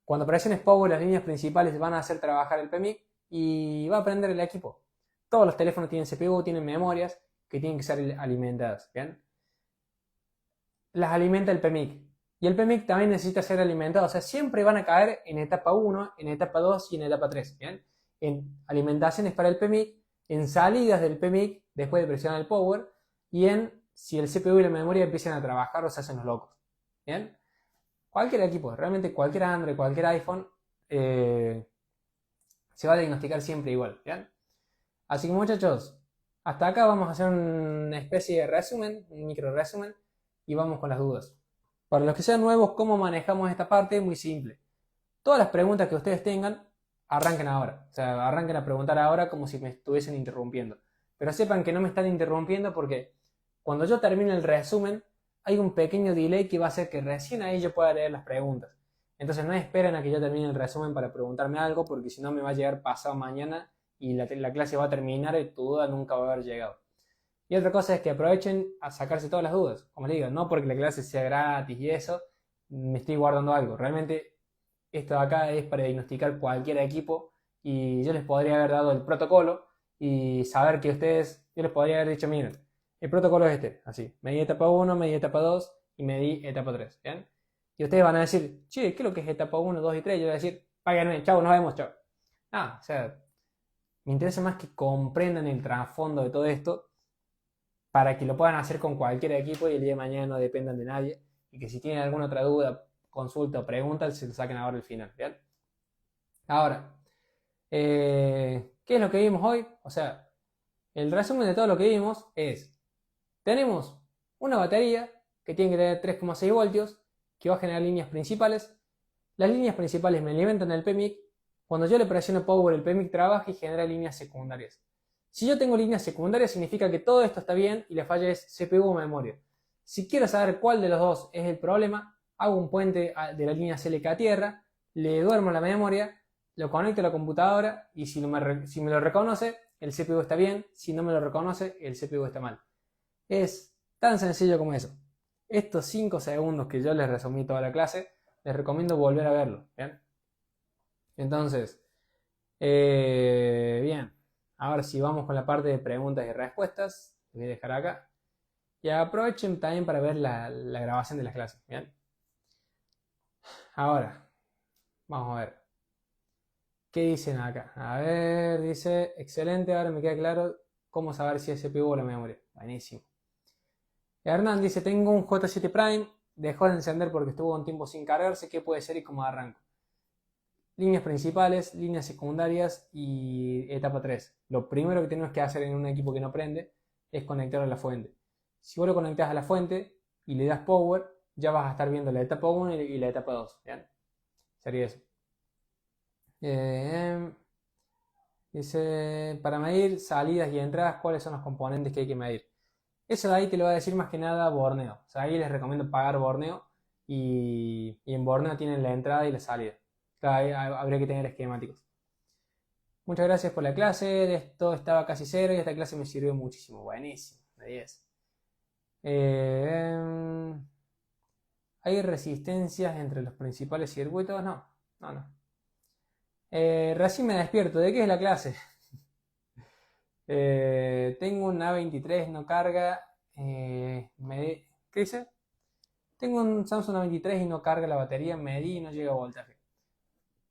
Cuando presiones power, las líneas principales van a hacer trabajar el PMIC y va a prender el equipo. Todos los teléfonos tienen CPU, tienen memorias que tienen que ser alimentadas, ¿bien? Las alimenta el PMIC. Y el PMIC también necesita ser alimentado. O sea, siempre van a caer en etapa 1, en etapa 2 y en etapa 3, ¿bien? En alimentaciones para el PMIC, en salidas del PMIC después de presionar el power y en si el CPU y la memoria empiezan a trabajar o se hacen los locos, ¿bien? Cualquier equipo, realmente cualquier Android, cualquier iPhone, se va a diagnosticar siempre igual, ¿bien? Así que muchachos, hasta acá vamos a hacer una especie de resumen, un micro resumen, y vamos con las dudas. Para los que sean nuevos, ¿cómo manejamos esta parte? Muy simple. Todas las preguntas que ustedes tengan, arranquen ahora. O sea, arranquen a preguntar ahora como si me estuviesen interrumpiendo. Pero sepan que no me están interrumpiendo porque cuando yo termine el resumen, hay un pequeño delay que va a hacer que recién ahí yo pueda leer las preguntas. Entonces no esperen a que yo termine el resumen para preguntarme algo, porque si no me va a llegar pasado mañana y la clase va a terminar y tu duda nunca va a haber llegado. Y otra cosa es que aprovechen a sacarse todas las dudas. Como les digo, no porque la clase sea gratis y eso, me estoy guardando algo. Realmente esto de acá es para diagnosticar cualquier equipo y yo les podría haber dado el protocolo y saber que ustedes, yo les podría haber dicho, miren, el protocolo es este, así, medí etapa 1, medí etapa 2 y medí etapa 3, ¿bien? Y ustedes van a decir, che, ¿qué es lo que es etapa 1, 2 y 3? Yo voy a decir, páganme, chau, nos vemos, chau. O sea, me interesa más que comprendan el trasfondo de todo esto para que lo puedan hacer con cualquier equipo y el día de mañana no dependan de nadie y que si tienen alguna otra duda, consulta o pregunta, se lo saquen ahora al final, ¿bien? Ahora, ¿qué es lo que vimos hoy? O sea, el resumen de todo lo que vimos es, tenemos una batería que tiene que tener 3,6 voltios, que va a generar líneas principales. Las líneas principales me alimentan el PMIC. Cuando yo le presiono power, el PMIC trabaja y genera líneas secundarias. Si yo tengo líneas secundarias, significa que todo esto está bien y la falla es CPU o memoria. Si quiero saber cuál de los dos es el problema, hago un puente de la línea CLK a tierra, le duermo la memoria, lo conecto a la computadora y si me lo reconoce, el CPU está bien. Si no me lo reconoce, el CPU está mal. Es tan sencillo como eso. Estos 5 segundos que yo les resumí toda la clase, les recomiendo volver a verlo. ¿Bien? Entonces, bien. Ahora sí vamos con la parte de preguntas y respuestas. Les voy a dejar acá. Y aprovechen también para ver la grabación de las clases. ¿Bien? Ahora, vamos a ver. ¿Qué dicen acá? A ver, dice, excelente, ahora me queda claro cómo saber si es CPU o la memoria. Buenísimo. Hernán dice, tengo un J7 Prime, dejó de encender porque estuvo un tiempo sin cargarse, ¿qué puede ser y cómo arranco? Líneas principales, líneas secundarias y etapa 3. Lo primero que tenemos que hacer en un equipo que no prende es conectar a la fuente. Si vos lo conectás a la fuente y le das power, ya vas a estar viendo la etapa 1 y la etapa 2. ¿Bien? Sería eso. Dice, para medir salidas y entradas, ¿cuáles son los componentes que hay que medir? Eso de ahí te lo va a decir más que nada Borneo. O sea, ahí les recomiendo pagar Borneo y en Borneo tienen la entrada y la salida. Claro, ahí habría que tener esquemáticos. Muchas gracias por la clase. Esto estaba casi cero y esta clase me sirvió muchísimo. Buenísimo, de 10. ¿Hay resistencias entre los principales circuitos? No. Recién me despierto. ¿De qué es la clase? Tengo un A23, no carga. ¿Qué dice? Tengo un Samsung A23 y no carga la batería, medí y no llega a voltaje.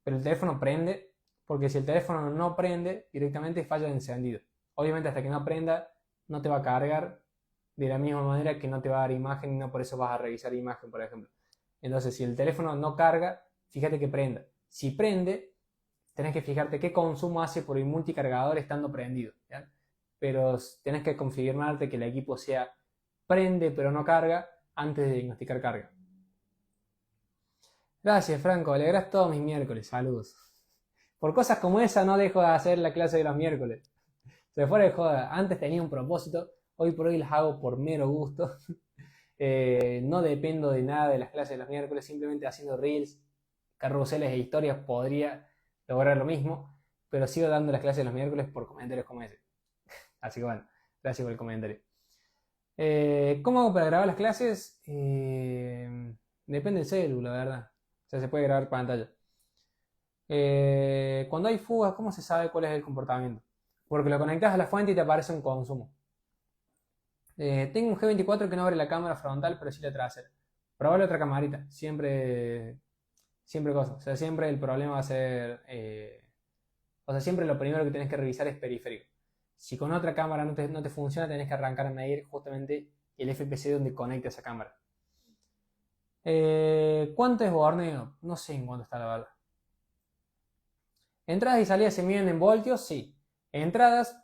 Pero el teléfono prende, porque si el teléfono no prende, directamente falla de encendido. Obviamente hasta que no prenda, no te va a cargar de la misma manera que no te va a dar imagen y no por eso vas a revisar imagen, por ejemplo. Entonces, si el teléfono no carga, fíjate que prenda. Si prende, tenés que fijarte qué consumo hace por el multicargador estando prendido. ¿Ya? Pero tenés que confirmarte que el equipo sea prende pero no carga antes de diagnosticar carga. Gracias, Franco. Alegras todos mis miércoles. Saludos. Por cosas como esa no dejo de hacer la clase de los miércoles. Se fuera de joda. Antes tenía un propósito. Hoy por hoy las hago por mero gusto. No dependo de nada de las clases de los miércoles. Simplemente haciendo reels, carruseles e historias podría lograr lo mismo. Pero sigo dando las clases de los miércoles por comentarios como ese. Así que bueno, gracias por el comentario. ¿Cómo hago para grabar las clases? Depende del celu, la verdad. O sea, se puede grabar pantalla. Cuando hay fugas, ¿cómo se sabe cuál es el comportamiento? Porque lo conectas a la fuente y te aparece un consumo. Tengo un G24 que no abre la cámara frontal, pero sí la trasera. Probable otra camarita. Siempre cosa. O sea, siempre el problema va a ser... o sea, siempre lo primero que tenés que revisar es periférico. Si con otra cámara no te funciona, tenés que arrancar a medir justamente el FPC donde conecta esa cámara. ¿Cuánto es Borneo? No sé en cuánto está la verdad. ¿Entradas y salidas se miden en voltios? Sí. Entradas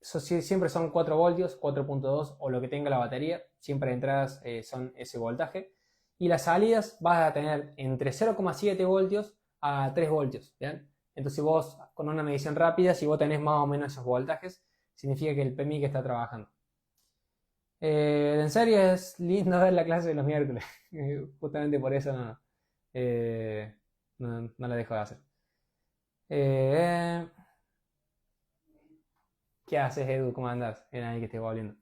siempre son 4 voltios, 4.2 o lo que tenga la batería. Siempre entradas son ese voltaje. Y las salidas vas a tener entre 0,7 voltios a 3 voltios. ¿Bien? Entonces vos, con una medición rápida, si vos tenés más o menos esos voltajes, significa que el PMIC está trabajando. En serio es lindo ver la clase de los miércoles. Justamente por eso no la dejo de hacer. ¿Qué haces, Edu? ¿Cómo andás? Era ahí que estoy volviendo.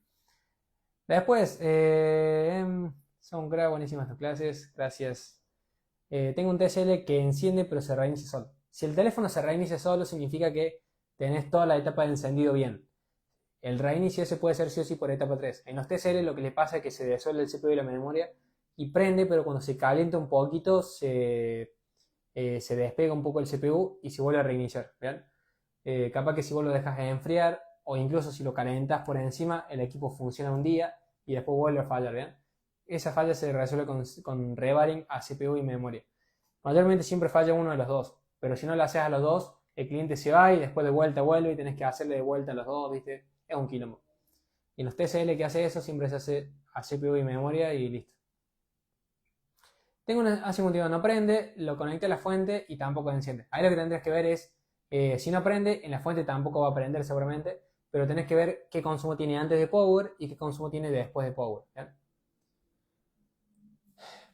Después, son buenísimas tus clases. Gracias. Tengo un TSL que enciende pero se reinicia solo. Si el teléfono se reinicia solo, significa que tenés toda la etapa de encendido bien. El reinicio ese puede ser sí o sí por etapa 3. En los TCL lo que le pasa es que se disuelve el CPU y la memoria y prende, pero cuando se calienta un poquito se despega un poco el CPU y se vuelve a reiniciar. ¿Bien? Capaz que si vos lo dejas enfriar o incluso si lo calentas por encima, el equipo funciona un día y después vuelve a fallar. ¿Bien? Esa falla se resuelve con rebaring a CPU y memoria. Mayormente siempre falla uno de los dos, pero si no lo haces a los dos, el cliente se va y después de vuelta vuelve y tenés que hacerle de vuelta a los dos, ¿viste? Es un quilombo. Y en los TCL que hace eso siempre se hace a CPU y memoria y listo. Tengo una hace un tiempo no prende, lo conecté a la fuente y tampoco enciende. Ahí lo que tendrías que ver es, si no prende, en la fuente tampoco va a prender seguramente, pero tenés que ver qué consumo tiene antes de power y qué consumo tiene después de power. ¿Bien?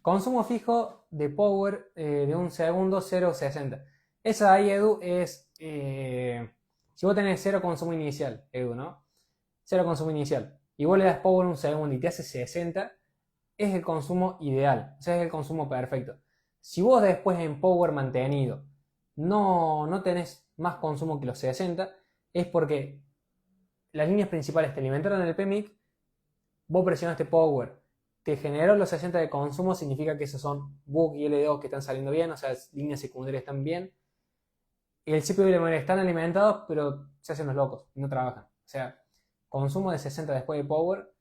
Consumo fijo de power de un segundo 0,60. Esa de ahí, Edu, es... si vos tenés 0 consumo inicial, Edu, ¿no? 0 consumo inicial. Y vos le das power un segundo y te hace 60, es el consumo ideal. O sea, es el consumo perfecto. Si vos después en power mantenido no tenés más consumo que los 60, es porque las líneas principales te alimentaron el PMIC, vos presionaste power, te generó los 60 de consumo, significa que esos son BUG y LDO que están saliendo bien, o sea, las líneas secundarias están bien. El CPU y la memoria están alimentados, pero se hacen los locos, no trabajan. O sea, consumo de 60 después de power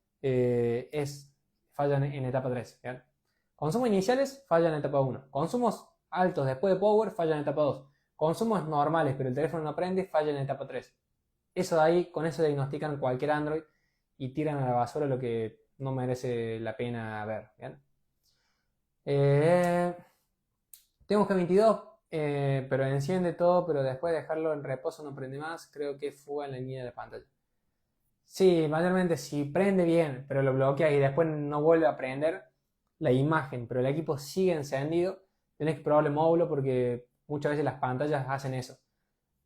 fallan en etapa 3. ¿bien? Consumos iniciales fallan en etapa 1. Consumos altos después de power fallan en etapa 2. Consumos normales, pero el teléfono no prende, fallan en etapa 3. Eso de ahí, con eso diagnostican cualquier Android y tiran a la basura lo que no merece la pena ver. ¿bien? Tengo G22, pero enciende todo, pero después de dejarlo en reposo no prende más. Creo que fuga en la línea de la pantalla. Sí, mayormente si prende bien, pero lo bloquea y después no vuelve a prender la imagen, pero el equipo sigue encendido, tenés que probarle módulo porque muchas veces las pantallas hacen eso.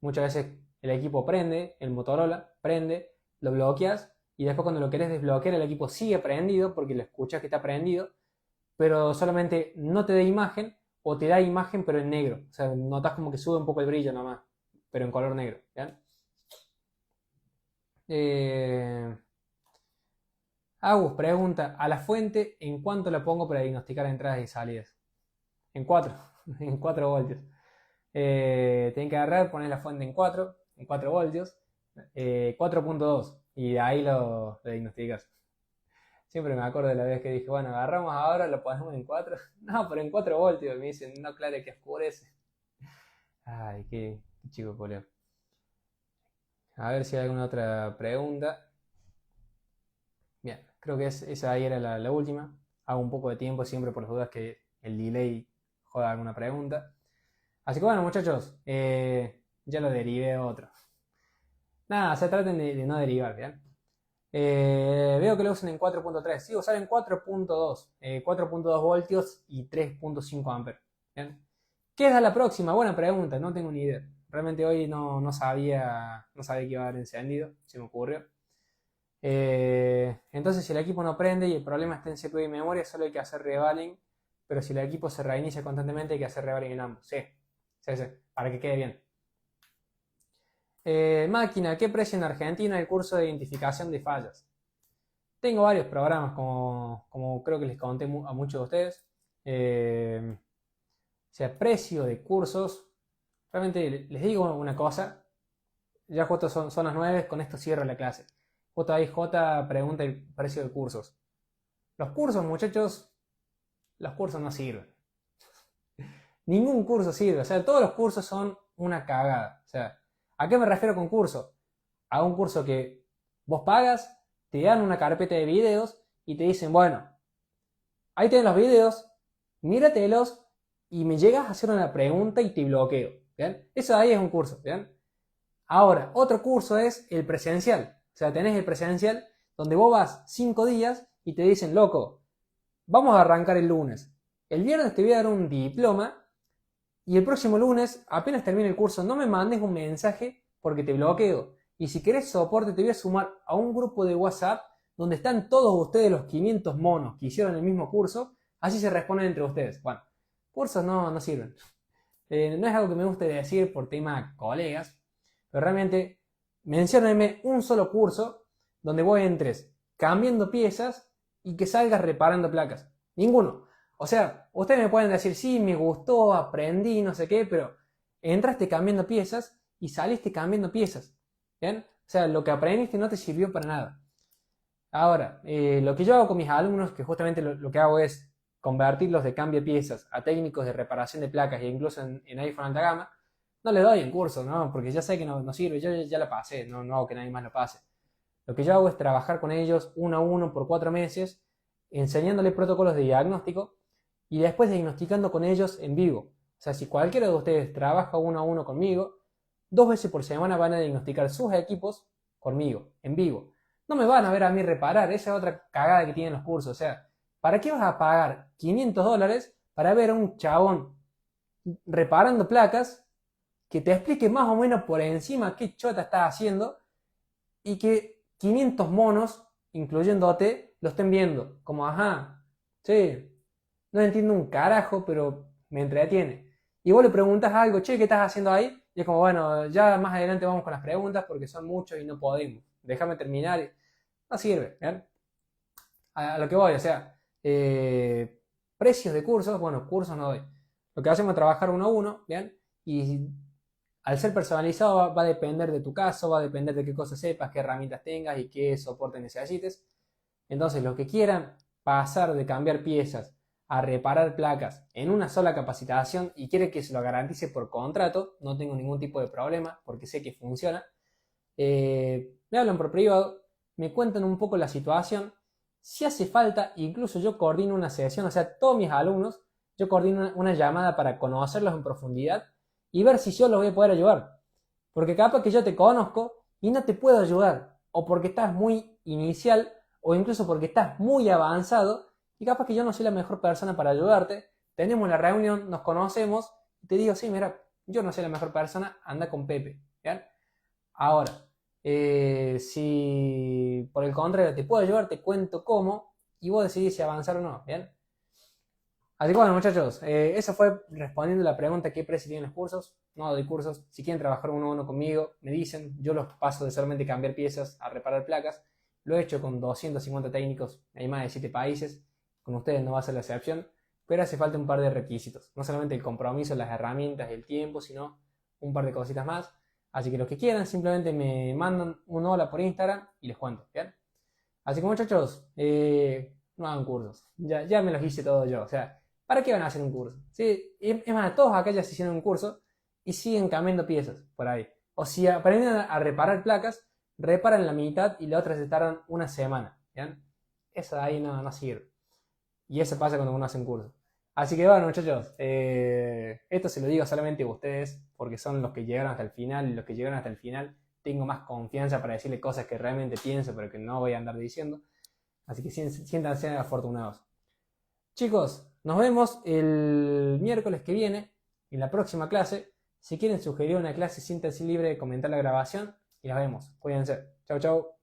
Muchas veces el equipo prende, el Motorola prende, lo bloqueas y después cuando lo querés desbloquear el equipo sigue prendido porque lo escuchas que está prendido, pero solamente no te da imagen o te da imagen pero en negro. O sea, notas como que sube un poco el brillo nomás, pero en color negro. ¿bien? Agus pregunta, a la fuente, ¿en cuánto la pongo para diagnosticar entradas y salidas? En 4, en 4 voltios. Tienen que agarrar, poner la fuente en 4 voltios, 4.2 y de ahí lo diagnosticas. Siempre me acuerdo de la vez que dije, bueno, agarramos ahora, lo ponemos en 4. No, pero en 4 voltios. Me dicen, no, claro, que oscurece. Ay, qué chico poleo. A ver si hay alguna otra pregunta. Bien, creo que esa ahí era la última. Hago un poco de tiempo siempre por las dudas que el delay joda alguna pregunta. Así que bueno, muchachos, ya lo derivé a otro. Nada, se traten de no derivar, ¿bien? Veo que lo usan en 4.3. Sí, usar en 4.2. 4.2 voltios y 3.5 amperes. ¿Bien? ¿Qué es la próxima? Buena pregunta, no tengo ni idea. Realmente hoy no sabía que iba a haber encendido, se me ocurrió. Entonces si el equipo no prende y el problema está en CPU y memoria, solo hay que hacer revaling, pero si el equipo se reinicia constantemente hay que hacer revaling en ambos. Sí, para que quede bien. Máquina, ¿qué precio en Argentina el curso de identificación de fallas? Tengo varios programas, como creo que les conté a muchos de ustedes. O sea, precio de cursos. Realmente les digo una cosa. Ya justo son las 9, con esto cierro la clase. JIJ pregunta el precio de cursos. Los cursos, muchachos, los cursos no sirven. Ningún curso sirve. O sea, todos los cursos son una cagada. O sea, ¿a qué me refiero con curso? A un curso que vos pagas, te dan una carpeta de videos y te dicen, bueno, ahí tenés los videos, míratelos y me llegas a hacer una pregunta y te bloqueo. ¿Bien? Eso ahí es un curso. ¿Bien? Ahora, otro curso es el presencial. O sea, tenés el presencial donde vos vas 5 días y te dicen, loco, vamos a arrancar el lunes. El viernes te voy a dar un diploma y el próximo lunes, apenas termine el curso, no me mandes un mensaje porque te bloqueo. Y si querés soporte, te voy a sumar a un grupo de WhatsApp donde están todos ustedes los 500 monos que hicieron el mismo curso. Así se responden entre ustedes. Bueno, cursos no sirven. No es algo que me guste decir por tema colegas, pero realmente menciónenme un solo curso donde vos entres cambiando piezas y que salgas reparando placas. Ninguno. O sea, ustedes me pueden decir, sí, me gustó, aprendí, no sé qué, pero entraste cambiando piezas y saliste cambiando piezas. ¿Bien? O sea, lo que aprendiste no te sirvió para nada. Ahora, lo que yo hago con mis alumnos, que justamente lo que hago es convertirlos de cambio de piezas a técnicos de reparación de placas e incluso en iPhone alta gama, no le doy el curso, ¿no? Porque ya sé que no sirve, yo ya lo pasé, no hago que nadie más lo pase. Lo que yo hago es trabajar con ellos uno a uno por 4 meses enseñándole protocolos de diagnóstico y después diagnosticando con ellos en vivo. O sea, si cualquiera de ustedes trabaja uno a uno conmigo, 2 veces por semana van a diagnosticar sus equipos conmigo, en vivo. No me van a ver a mí reparar, esa es otra cagada que tienen los cursos. O sea, ¿para qué vas a pagar $500 para ver a un chabón reparando placas que te explique más o menos por encima qué chota estás haciendo y que 500 monos, incluyéndote, lo estén viendo? Como, ajá, sí, no entiendo un carajo, pero me entretiene. Y vos le preguntas algo, che, ¿qué estás haciendo ahí? Y es como, bueno, ya más adelante vamos con las preguntas porque son muchos y no podemos. Déjame terminar. No sirve, ¿bien? A lo que voy, o sea, precios de cursos, bueno, cursos no doy. Lo que hacemos es trabajar uno a uno, ¿bien? Y al ser personalizado va a depender de tu caso, va a depender de qué cosas sepas, qué herramientas tengas y qué soporte necesites. Entonces, los que quieran pasar de cambiar piezas a reparar placas en una sola capacitación y quiere que se lo garantice por contrato, no tengo ningún tipo de problema porque sé que funciona, me hablan por privado, me cuentan un poco la situación. Si hace falta, incluso yo coordino una sesión, o sea, todos mis alumnos, yo coordino una llamada para conocerlos en profundidad y ver si yo los voy a poder ayudar. Porque capaz que yo te conozco y no te puedo ayudar, o porque estás muy inicial, o incluso porque estás muy avanzado, y capaz que yo no soy la mejor persona para ayudarte. Tenemos la reunión, nos conocemos, y te digo, sí, mira, yo no soy la mejor persona, anda con Pepe, ¿bien? Ahora, si por el contrario te puedo ayudar, te cuento cómo, y vos decidís si avanzar o no, ¿bien? Así que bueno, muchachos, eso fue respondiendo la pregunta: ¿qué precio tienen los cursos? No doy cursos. Si quieren trabajar uno a uno conmigo, me dicen. Yo los paso de solamente cambiar piezas a reparar placas. Lo he hecho con 250 técnicos en más de 7 países. Con ustedes no va a ser la excepción, pero hace falta un par de requisitos. No solamente el compromiso, las herramientas, el tiempo, sino un par de cositas más. Así que los que quieran simplemente me mandan un hola por Instagram y les cuento, ¿bien? Así que muchachos, no hagan cursos. Ya me los hice todos yo. O sea, ¿para qué van a hacer un curso? ¿Sí? Es más, todos acá ya se hicieron un curso y siguen cambiando piezas por ahí. O si aprenden a reparar placas, reparan la mitad y la otra se tardan una semana. ¿Bien? Eso de ahí no sirve. Y eso pasa cuando uno hace un curso. Así que bueno, muchachos, esto se lo digo solamente a ustedes porque son los que llegaron hasta el final, y los que llegaron hasta el final tengo más confianza para decirle cosas que realmente pienso pero que no voy a andar diciendo. Así que siéntanse afortunados. Chicos, nos vemos el miércoles que viene en la próxima clase. Si quieren sugerir una clase, siéntanse libre de comentar la grabación y nos vemos. Cuídense. Chau, chau.